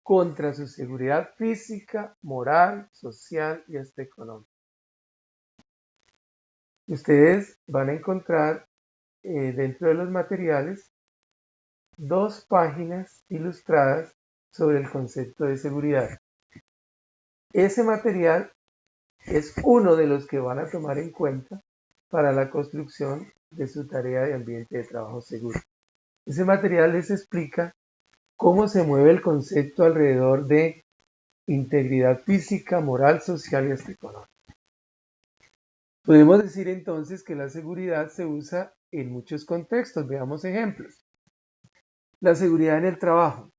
contra su seguridad física, moral, social y hasta económica. Ustedes van a encontrar dentro de los materiales 2 páginas ilustradas sobre el concepto de seguridad. Ese material es uno de los que van a tomar en cuenta para la construcción de su tarea de ambiente de trabajo seguro. Ese material les explica cómo se mueve el concepto alrededor de integridad física, moral, social y hasta económica. Podemos decir entonces que la seguridad se usa en muchos contextos. Veamos ejemplos. La seguridad en el trabajo.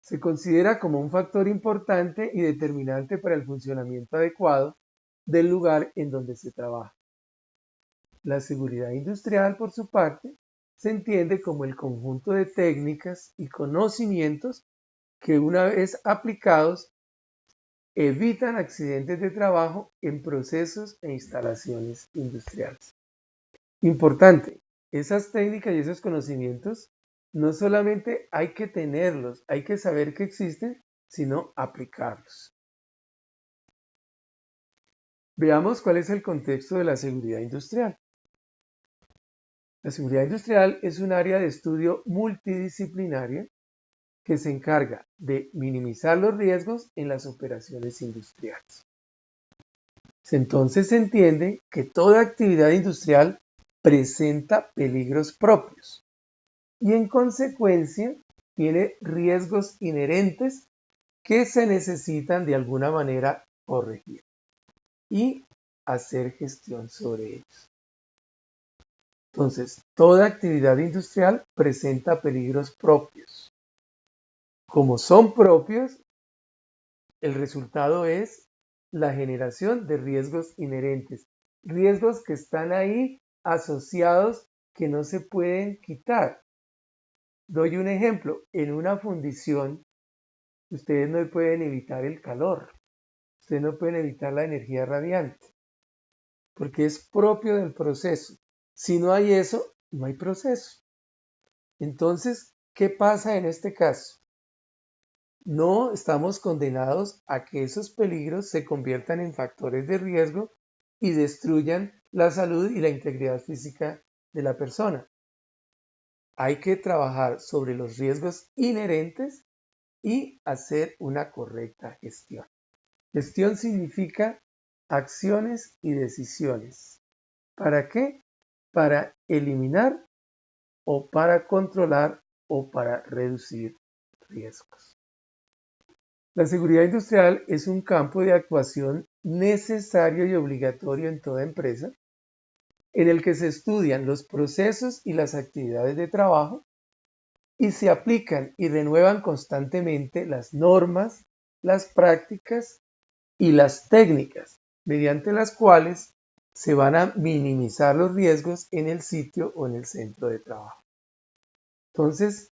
Se considera como un factor importante y determinante para el funcionamiento adecuado del lugar en donde se trabaja. La seguridad industrial, por su parte, se entiende como el conjunto de técnicas y conocimientos que, una vez aplicados, evitan accidentes de trabajo en procesos e instalaciones industriales. Importante, esas técnicas y esos conocimientos no solamente hay que tenerlos, hay que saber que existen, sino aplicarlos. Veamos cuál es el contexto de la seguridad industrial. La seguridad industrial es un área de estudio multidisciplinaria que se encarga de minimizar los riesgos en las operaciones industriales. Entonces se entiende que toda actividad industrial presenta peligros propios y en consecuencia tiene riesgos inherentes que se necesitan de alguna manera corregir y hacer gestión sobre ellos. Entonces, toda actividad industrial presenta peligros propios. Como son propios, el resultado es la generación de riesgos inherentes, riesgos que están ahí asociados que no se pueden quitar. Doy un ejemplo, en una fundición ustedes no pueden evitar el calor, ustedes no pueden evitar la energía radiante, porque es propio del proceso. Si no hay eso, no hay proceso. Entonces, ¿qué pasa en este caso? No estamos condenados a que esos peligros se conviertan en factores de riesgo y destruyan la salud y la integridad física de la persona. Hay que trabajar sobre los riesgos inherentes y hacer una correcta gestión. Gestión significa acciones y decisiones. ¿Para qué? Para eliminar o para controlar o para reducir riesgos. La seguridad industrial es un campo de actuación necesario y obligatorio en toda empresa, en el que se estudian los procesos y las actividades de trabajo y se aplican y renuevan constantemente las normas, las prácticas y las técnicas mediante las cuales se van a minimizar los riesgos en el sitio o en el centro de trabajo. Entonces,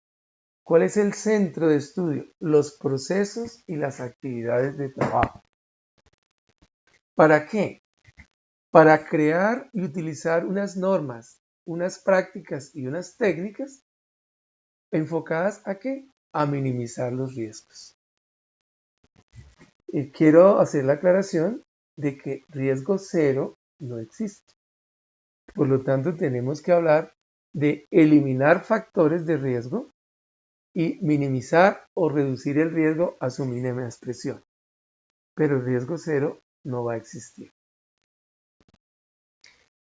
¿cuál es el centro de estudio? Los procesos y las actividades de trabajo. ¿Para qué? Para crear y utilizar unas normas, unas prácticas y unas técnicas enfocadas ¿a qué? A minimizar los riesgos. Quiero hacer la aclaración de que riesgo cero no existe. Por lo tanto, tenemos que hablar de eliminar factores de riesgo y minimizar o reducir el riesgo a su mínima expresión. Pero el riesgo cero no va a existir.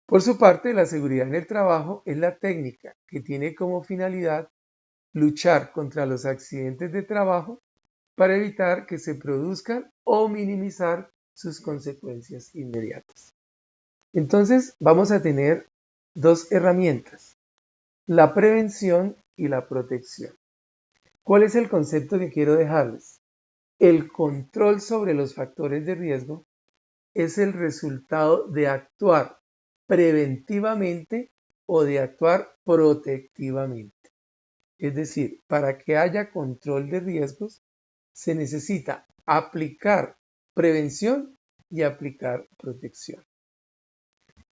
Por su parte, la seguridad en el trabajo es la técnica que tiene como finalidad luchar contra los accidentes de trabajo para evitar que se produzcan o minimizar sus consecuencias inmediatas. Entonces, vamos a tener dos herramientas, la prevención y la protección. ¿Cuál es el concepto que quiero dejarles? El control sobre los factores de riesgo es el resultado de actuar preventivamente o de actuar protectivamente. Es decir, para que haya control de riesgos, se necesita aplicar prevención y aplicar protección.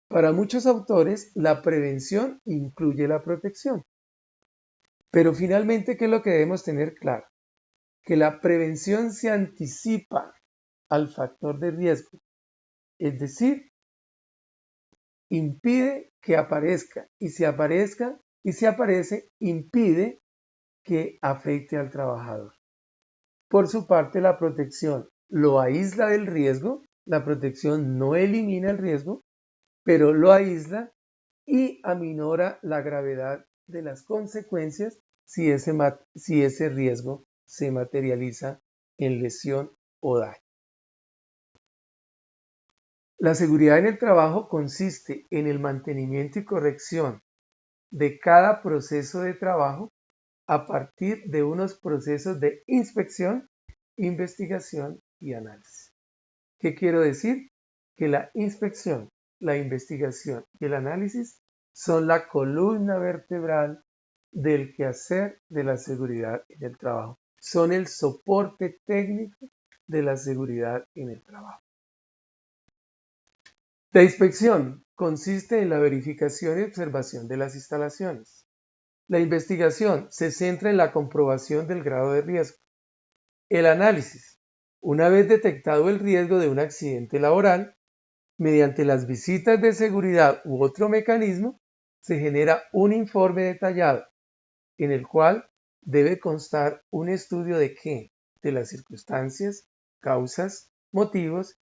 Para muchos autores, la prevención incluye la protección. Pero finalmente, ¿qué es lo que debemos tener claro? Que la prevención se anticipa al factor de riesgo, es decir, impide que aparezca y si aparece, impide que afecte al trabajador. Por su parte, la protección lo aísla del riesgo, la protección no elimina el riesgo, pero lo aísla y aminora la gravedad de las consecuencias si ese riesgo se materializa en lesión o daño. La seguridad en el trabajo consiste en el mantenimiento y corrección de cada proceso de trabajo a partir de unos procesos de inspección, investigación y análisis. ¿Qué quiero decir? Que la inspección, la investigación y el análisis son la columna vertebral del quehacer de la seguridad en el trabajo. Son el soporte técnico de la seguridad en el trabajo. La inspección consiste en la verificación y observación de las instalaciones. La investigación se centra en la comprobación del grado de riesgo. El análisis, una vez detectado el riesgo de un accidente laboral, mediante las visitas de seguridad u otro mecanismo, se genera un informe detallado, en el cual debe constar un estudio de qué, de las circunstancias, causas, motivos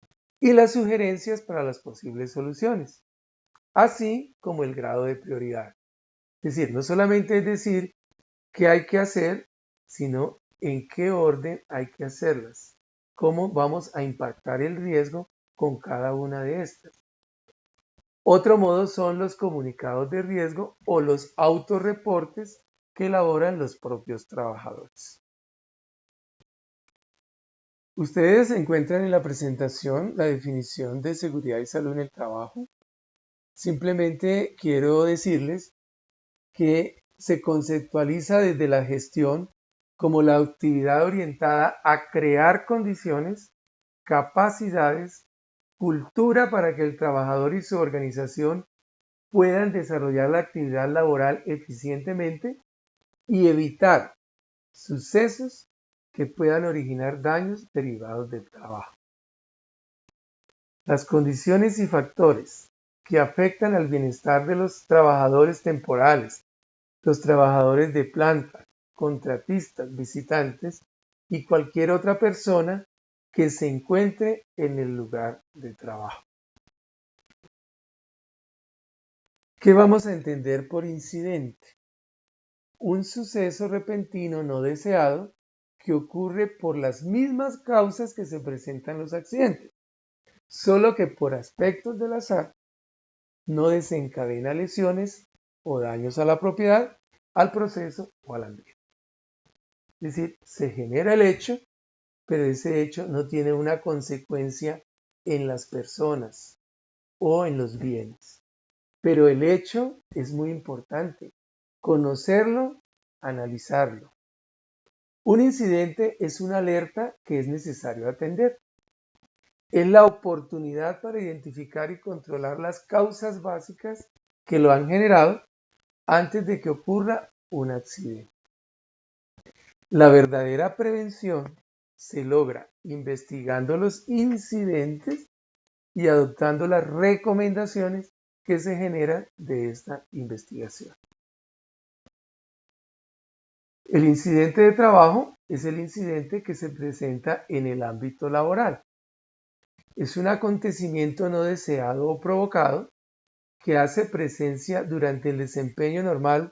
y las sugerencias para las posibles soluciones, así como el grado de prioridad. Es decir, no solamente es decir qué hay que hacer, sino en qué orden hay que hacerlas, cómo vamos a impactar el riesgo con cada una de estas. Otro modo son los comunicados de riesgo o los autorreportes que elaboran los propios trabajadores. Ustedes encuentran en la presentación la definición de seguridad y salud en el trabajo. Simplemente quiero decirles que se conceptualiza desde la gestión como la actividad orientada a crear condiciones, capacidades, cultura para que el trabajador y su organización puedan desarrollar la actividad laboral eficientemente y evitar sucesos que puedan originar daños derivados del trabajo. Las condiciones y factores que afectan al bienestar de los trabajadores temporales, los trabajadores de planta, contratistas, visitantes y cualquier otra persona que se encuentre en el lugar de trabajo. ¿Qué vamos a entender por incidente? Un suceso repentino no deseado que ocurre por las mismas causas que se presentan los accidentes, solo que por aspectos del azar no desencadena lesiones o daños a la propiedad, al proceso o al ambiente. Es decir, se genera el hecho, pero ese hecho no tiene una consecuencia en las personas o en los bienes. Pero el hecho es muy importante. Conocerlo, analizarlo. Un incidente es una alerta que es necesario atender. Es la oportunidad para identificar y controlar las causas básicas que lo han generado antes de que ocurra un accidente. La verdadera prevención se logra investigando los incidentes y adoptando las recomendaciones que se generan de esta investigación. El incidente de trabajo es el incidente que se presenta en el ámbito laboral. Es un acontecimiento no deseado o provocado que hace presencia durante el desempeño normal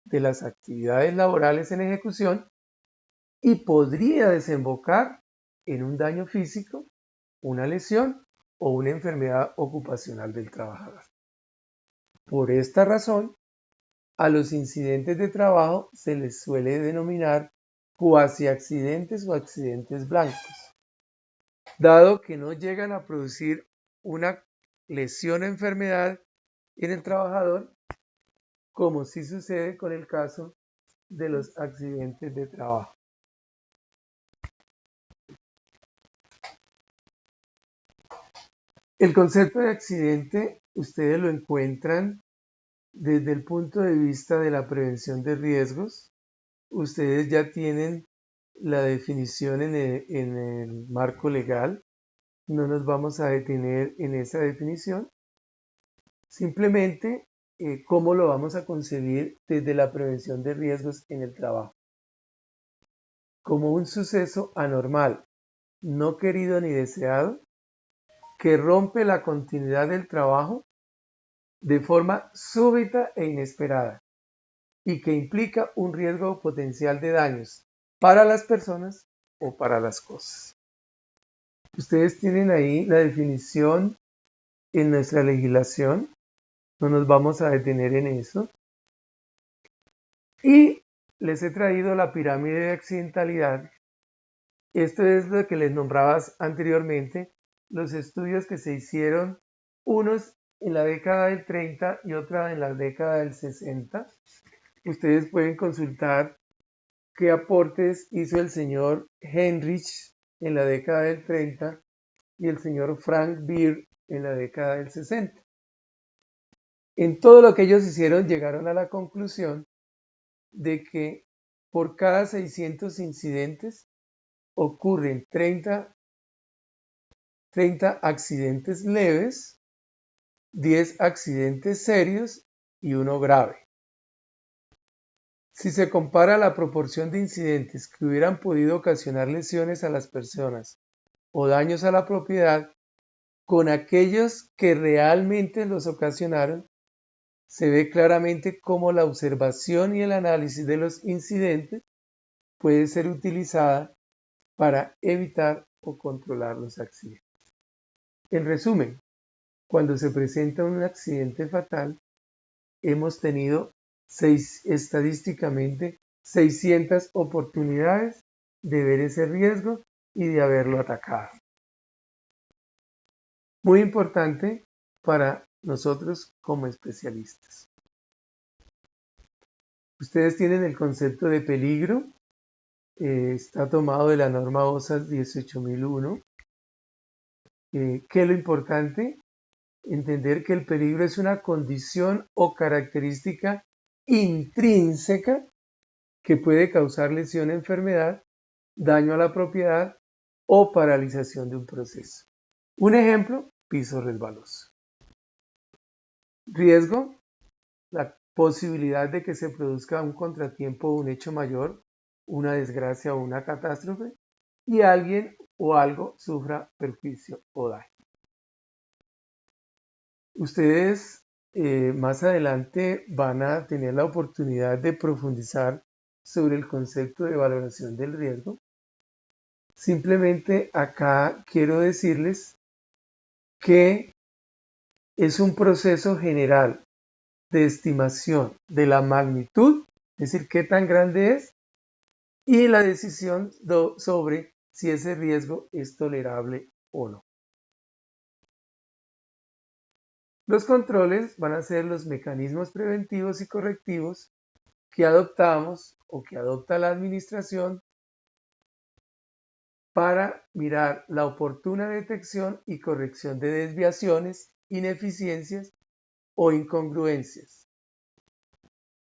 de las actividades laborales en ejecución y podría desembocar en un daño físico, una lesión o una enfermedad ocupacional del trabajador. Por esta razón, a los incidentes de trabajo se les suele denominar cuasi accidentes o accidentes blancos, dado que no llegan a producir una lesión o enfermedad en el trabajador, como sí sucede con el caso de los accidentes de trabajo. El concepto de accidente ustedes lo encuentran desde el punto de vista de la prevención de riesgos. Ustedes ya tienen la definición en el marco legal. No nos vamos a detener en esa definición. Simplemente cómo lo vamos a concebir desde la prevención de riesgos en el trabajo. Como un suceso anormal, no querido ni deseado, que rompe la continuidad del trabajo de forma súbita e inesperada y que implica un riesgo potencial de daños para las personas o para las cosas. Ustedes tienen ahí la definición en nuestra legislación, no nos vamos a detener en eso. Y les he traído la pirámide de accidentalidad. Esto es lo que les nombrabas anteriormente, los estudios que se hicieron, unos en la década del 30 y otra en la década del 60. Ustedes pueden consultar qué aportes hizo el señor Heinrich en la década del 30 y el señor Frank Beer en la década del 60. En todo lo que ellos hicieron llegaron a la conclusión de que por cada 600 incidentes ocurren 30 accidentes leves, 10 accidentes serios y uno grave. Si se compara la proporción de incidentes que hubieran podido ocasionar lesiones a las personas o daños a la propiedad con aquellos que realmente los ocasionaron, se ve claramente cómo la observación y el análisis de los incidentes puede ser utilizada para evitar o controlar los accidentes. En resumen, cuando se presenta un accidente fatal, hemos tenido estadísticamente 600 oportunidades de ver ese riesgo y de haberlo atacado. Muy importante para nosotros como especialistas. Ustedes tienen el concepto de peligro, está tomado de la norma OSAS 18001. ¿Qué es lo importante? Entender que el peligro es una condición o característica intrínseca que puede causar lesión, enfermedad, daño a la propiedad o paralización de un proceso. Un ejemplo, piso resbaloso. Riesgo, la posibilidad de que se produzca un contratiempo o un hecho mayor, una desgracia o una catástrofe, y alguien o algo sufra perjuicio o daño. Ustedes más adelante van a tener la oportunidad de profundizar sobre el concepto de valoración del riesgo. Simplemente acá quiero decirles que es un proceso general de estimación de la magnitud, es decir, qué tan grande es, y la decisión sobre si ese riesgo es tolerable o no. Los controles van a ser los mecanismos preventivos y correctivos que adoptamos o que adopta la administración para mirar la oportuna detección y corrección de desviaciones, ineficiencias o incongruencias.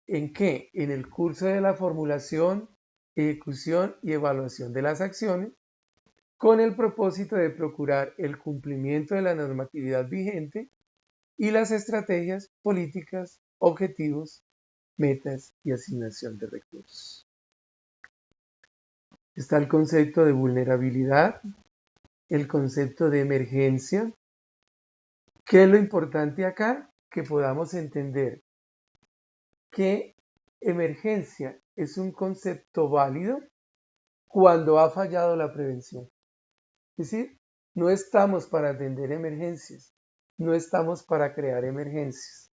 ¿En qué? En el curso de la formulación, ejecución y evaluación de las acciones, con el propósito de procurar el cumplimiento de la normatividad vigente y las estrategias, políticas, objetivos, metas y asignación de recursos. Está el concepto de vulnerabilidad, el concepto de emergencia. ¿Qué es lo importante acá? Que podamos entender que emergencia es un concepto válido cuando ha fallado la prevención. Es decir, no estamos para atender emergencias, no estamos para crear emergencias.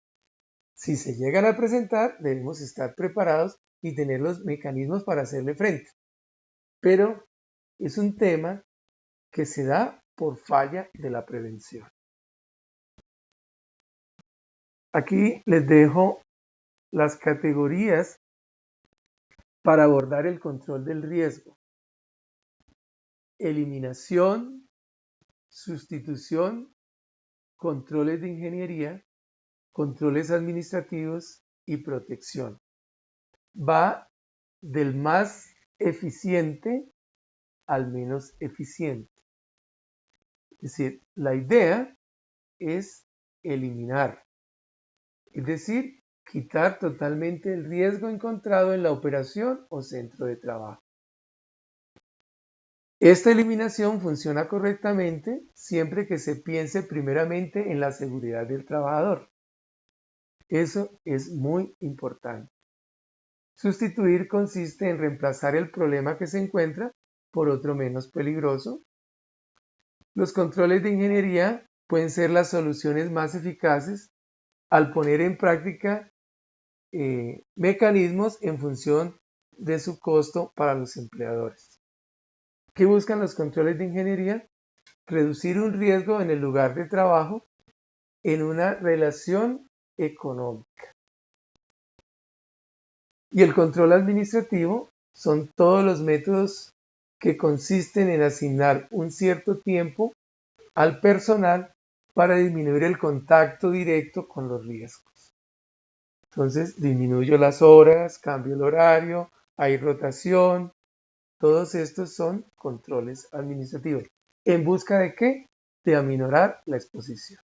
Si se llegan a presentar, debemos estar preparados y tener los mecanismos para hacerle frente. Pero es un tema que se da por falla de la prevención. Aquí les dejo las categorías para abordar el control del riesgo. Eliminación, sustitución, controles de ingeniería, controles administrativos y protección. Va del más eficiente al menos eficiente. Es decir, la idea es eliminar, es decir, quitar totalmente el riesgo encontrado en la operación o centro de trabajo. Esta eliminación funciona correctamente siempre que se piense primeramente en la seguridad del trabajador. Eso es muy importante. Sustituir consiste en reemplazar el problema que se encuentra por otro menos peligroso. Los controles de ingeniería pueden ser las soluciones más eficaces al poner en práctica mecanismos en función de su costo para los empleadores. ¿Qué buscan los controles de ingeniería? Reducir un riesgo en el lugar de trabajo en una relación económica. Y el control administrativo son todos los métodos que consisten en asignar un cierto tiempo al personal para disminuir el contacto directo con los riesgos. Entonces, disminuyo las horas, cambio el horario, hay rotación. Todos estos son controles administrativos. ¿En busca de qué? De aminorar la exposición.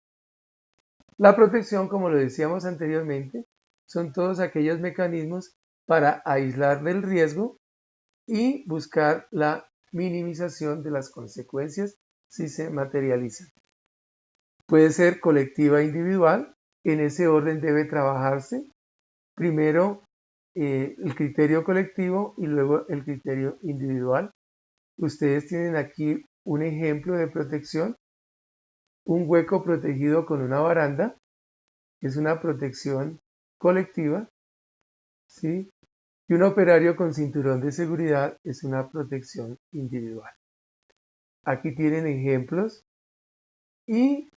La protección, como lo decíamos anteriormente, son todos aquellos mecanismos para aislar del riesgo y buscar la minimización de las consecuencias si se materializan. Puede ser colectiva e individual. En ese orden debe trabajarse primero el criterio colectivo y luego el criterio individual. Ustedes tienen aquí un ejemplo de protección, un hueco protegido con una baranda, es una protección colectiva, ¿sí? Y un operario con cinturón de seguridad es una protección individual. Aquí tienen ejemplos. ¿Y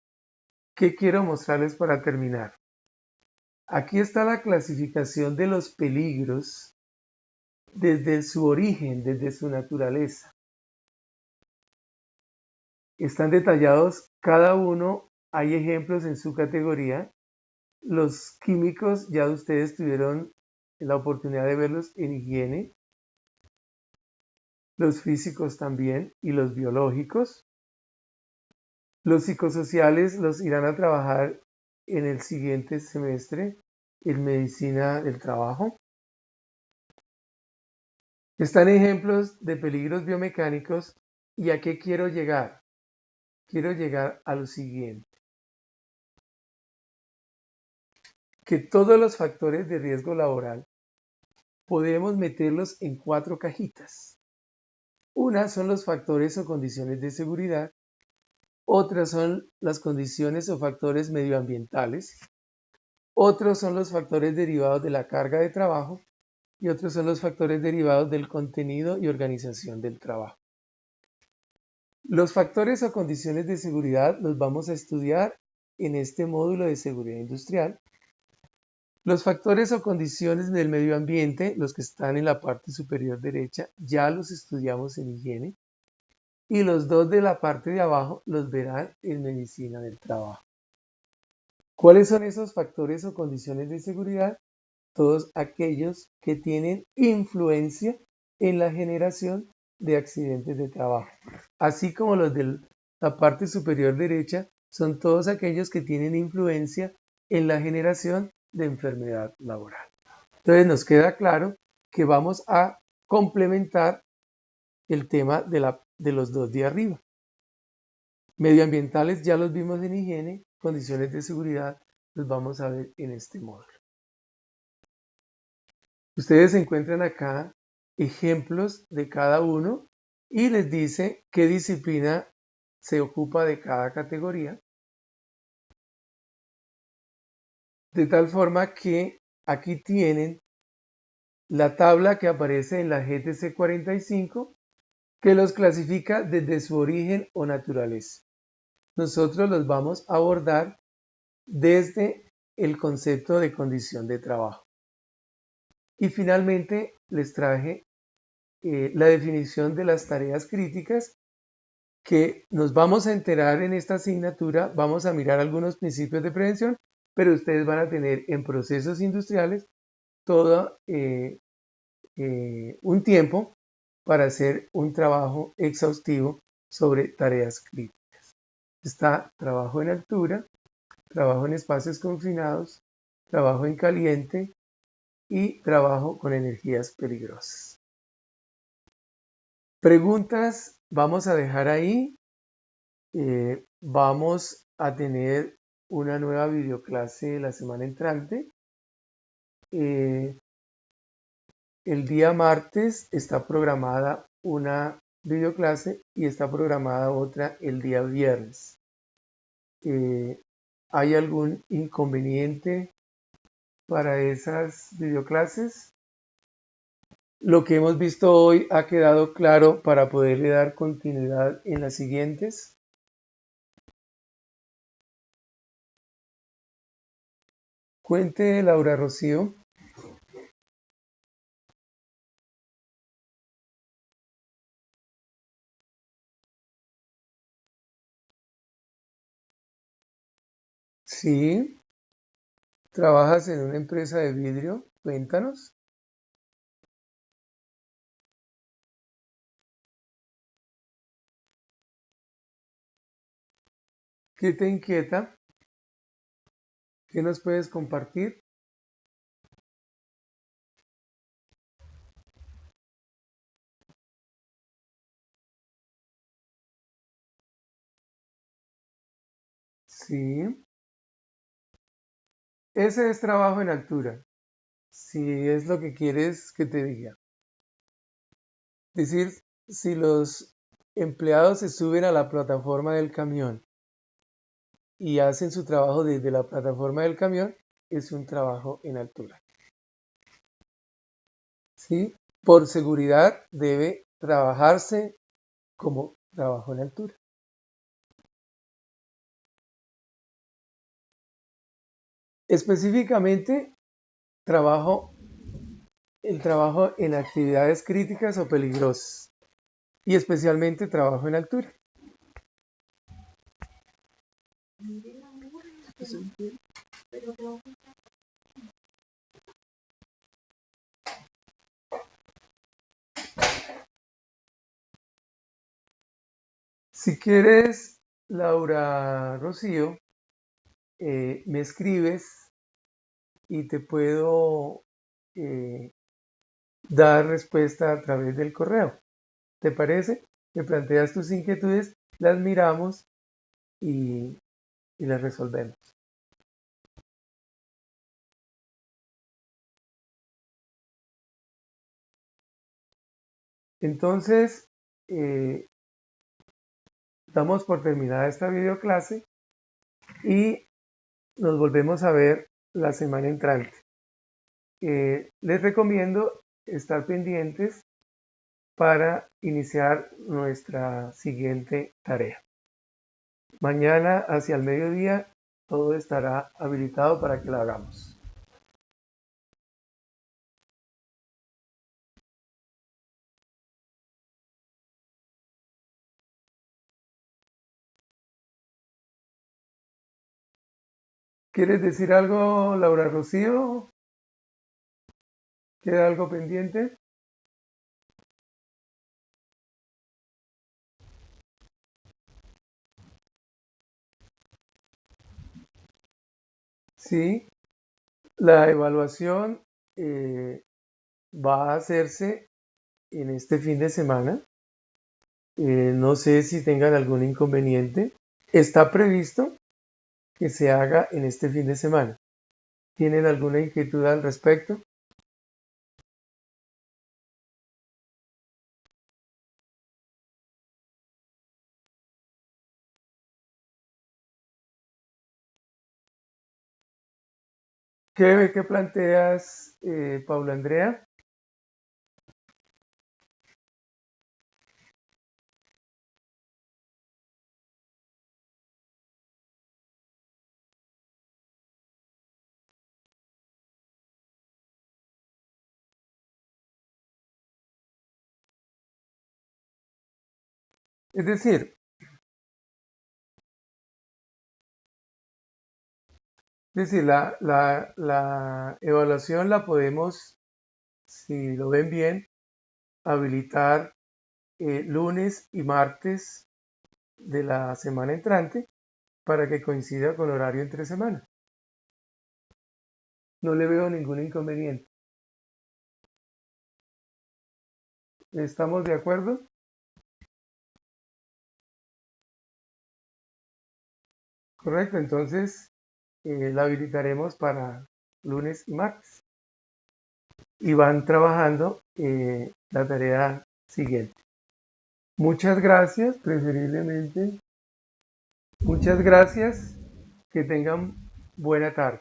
qué quiero mostrarles para terminar? Aquí está la clasificación de los peligros desde su origen, desde su naturaleza. Están detallados cada uno, hay ejemplos en su categoría. Los químicos ya ustedes tuvieron la oportunidad de verlos en higiene. Los físicos también y los biológicos. Los psicosociales los irán a trabajar en el siguiente semestre en medicina del trabajo. Están ejemplos de peligros biomecánicos. ¿Y a qué quiero llegar? Quiero llegar a lo siguiente. Que todos los factores de riesgo laboral podemos meterlos en 4 cajitas. Una son los factores o condiciones de seguridad, otras son las condiciones o factores medioambientales, otros son los factores derivados de la carga de trabajo y otros son los factores derivados del contenido y organización del trabajo. Los factores o condiciones de seguridad los vamos a estudiar en este módulo de seguridad industrial. Los factores o condiciones del medio ambiente, los que están en la parte superior derecha, ya los estudiamos en higiene. Y los dos de la parte de abajo los verán en medicina del trabajo. ¿Cuáles son esos factores o condiciones de seguridad? Todos aquellos que tienen influencia en la generación de accidentes de trabajo. Así como los de la parte superior derecha son todos aquellos que tienen influencia en la generación de enfermedad laboral. Entonces nos queda claro que vamos a complementar el tema de los dos de arriba. Medioambientales ya los vimos en higiene, condiciones de seguridad los vamos a ver en este módulo. Ustedes encuentran acá ejemplos de cada uno y les dice qué disciplina se ocupa de cada categoría. De tal forma que aquí tienen la tabla que aparece en la GTC 45 que los clasifica desde su origen o naturaleza. Nosotros los vamos a abordar desde el concepto de condición de trabajo. Y finalmente les traje la definición de las tareas críticas que nos vamos a enterar en esta asignatura. Vamos a mirar algunos principios de prevención, pero ustedes van a tener en procesos industriales todo un tiempo para hacer un trabajo exhaustivo sobre tareas críticas. Está trabajo en altura, trabajo en espacios confinados, trabajo en caliente y trabajo con energías peligrosas. Preguntas vamos a dejar ahí. Vamos a tener una nueva videoclase la semana entrante. El día martes está programada una videoclase y está programada otra el día viernes. ¿hay algún inconveniente para esas videoclases? Lo que hemos visto hoy ha quedado claro para poderle dar continuidad en las siguientes. Cuente, Laura Rocío. Sí, trabajas en una empresa de vidrio. Cuéntanos. ¿Qué te inquieta? ¿Qué nos puedes compartir? Sí, ese es trabajo en altura. Si es lo que quieres que te diga. Es decir, si los empleados se suben a la plataforma del camión y hacen su trabajo desde la plataforma del camión, es un trabajo en altura. ¿Sí? Por seguridad debe trabajarse como trabajo en altura. Específicamente, el trabajo en actividades críticas o peligrosas y especialmente trabajo en altura. Si quieres, Laura Rocío, me escribes y te puedo dar respuesta a través del correo. ¿Te parece? Me planteas tus inquietudes, las miramos y las resolvemos. Entonces, damos por terminada esta videoclase y nos volvemos a ver la semana entrante. Les recomiendo estar pendientes para iniciar nuestra siguiente tarea. Mañana hacia el mediodía todo estará habilitado para que la hagamos. ¿Quieres decir algo, Laura Rocío? ¿Queda algo pendiente? Sí, la evaluación va a hacerse en este fin de semana. No sé si tengan algún inconveniente. Está previsto que se haga en este fin de semana. ¿Tienen alguna inquietud al respecto? ¿Qué planteas, Paula Andrea? Es decir, la evaluación la podemos, si lo ven bien, habilitar lunes y martes de la semana entrante para que coincida con horario entre semana. No le veo ningún inconveniente. ¿Estamos de acuerdo? Correcto, entonces la habilitaremos para lunes y martes. Y van trabajando la tarea siguiente. Muchas gracias, preferiblemente Muchas gracias, que tengan buena tarde.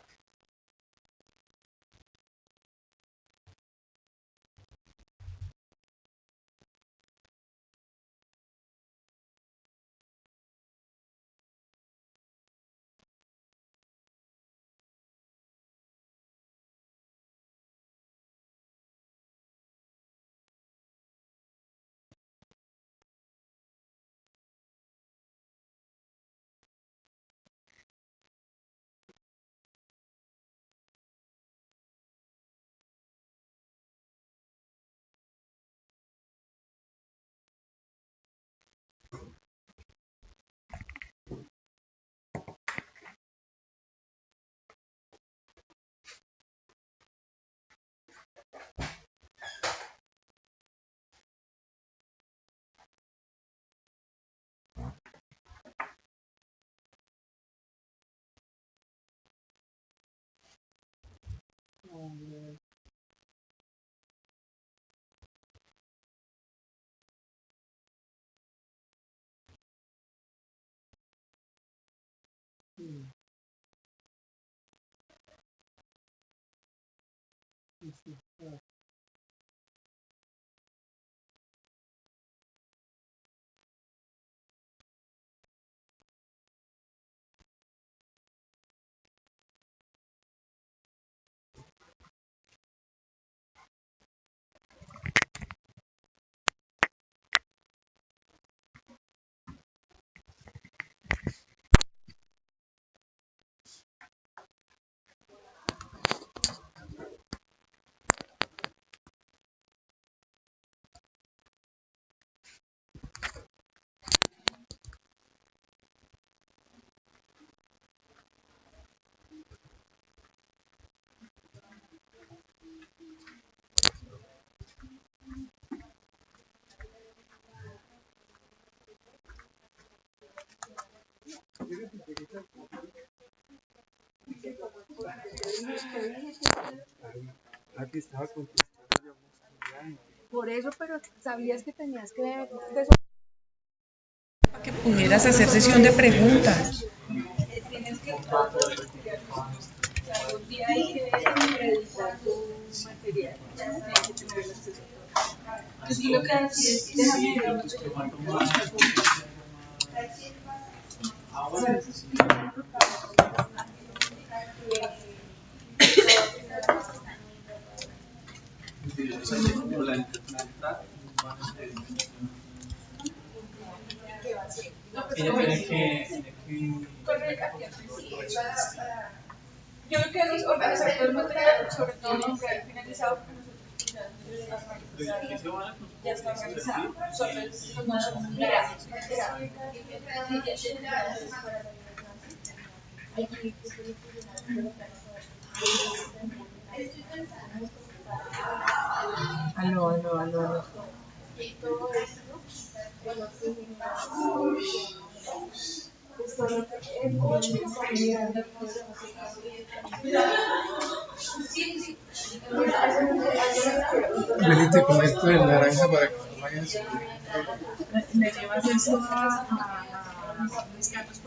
Por eso, pero sabías que tenías que para que pudieras hacer sesión de preguntas. Lo que hace es yo creo que es organizar todo el material, sobre todo no finalizado, porque nosotros ya está organizado. Solo es aló. Ven y te conecto el naranja para que no vayas. Le llevas eso a mis gatos.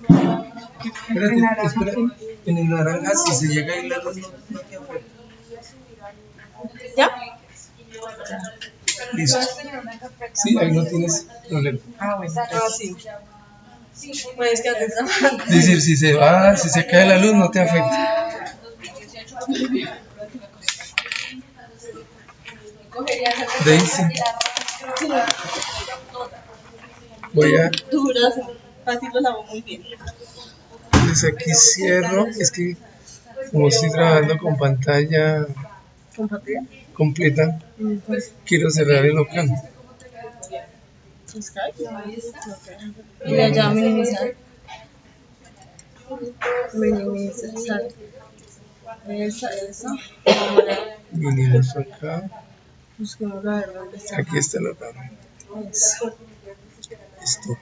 Espérate. En el naranja, si se llega a ir la luz, no te afecta. ¿Ya? Listo. Sí, ahí no tienes problema. Bueno. Sí. Pues que antes Es decir, si se cae la luz, no te afecta. Daisy. Voy a. duras, fácil lo lavo muy bien. Pues aquí cierro. Es que como estoy trabajando con pantalla completa, quiero cerrar el local. Y allá minimizar. Esa. Vinimos acá. Busquemos a ver dónde está. Aquí está el local. Listo.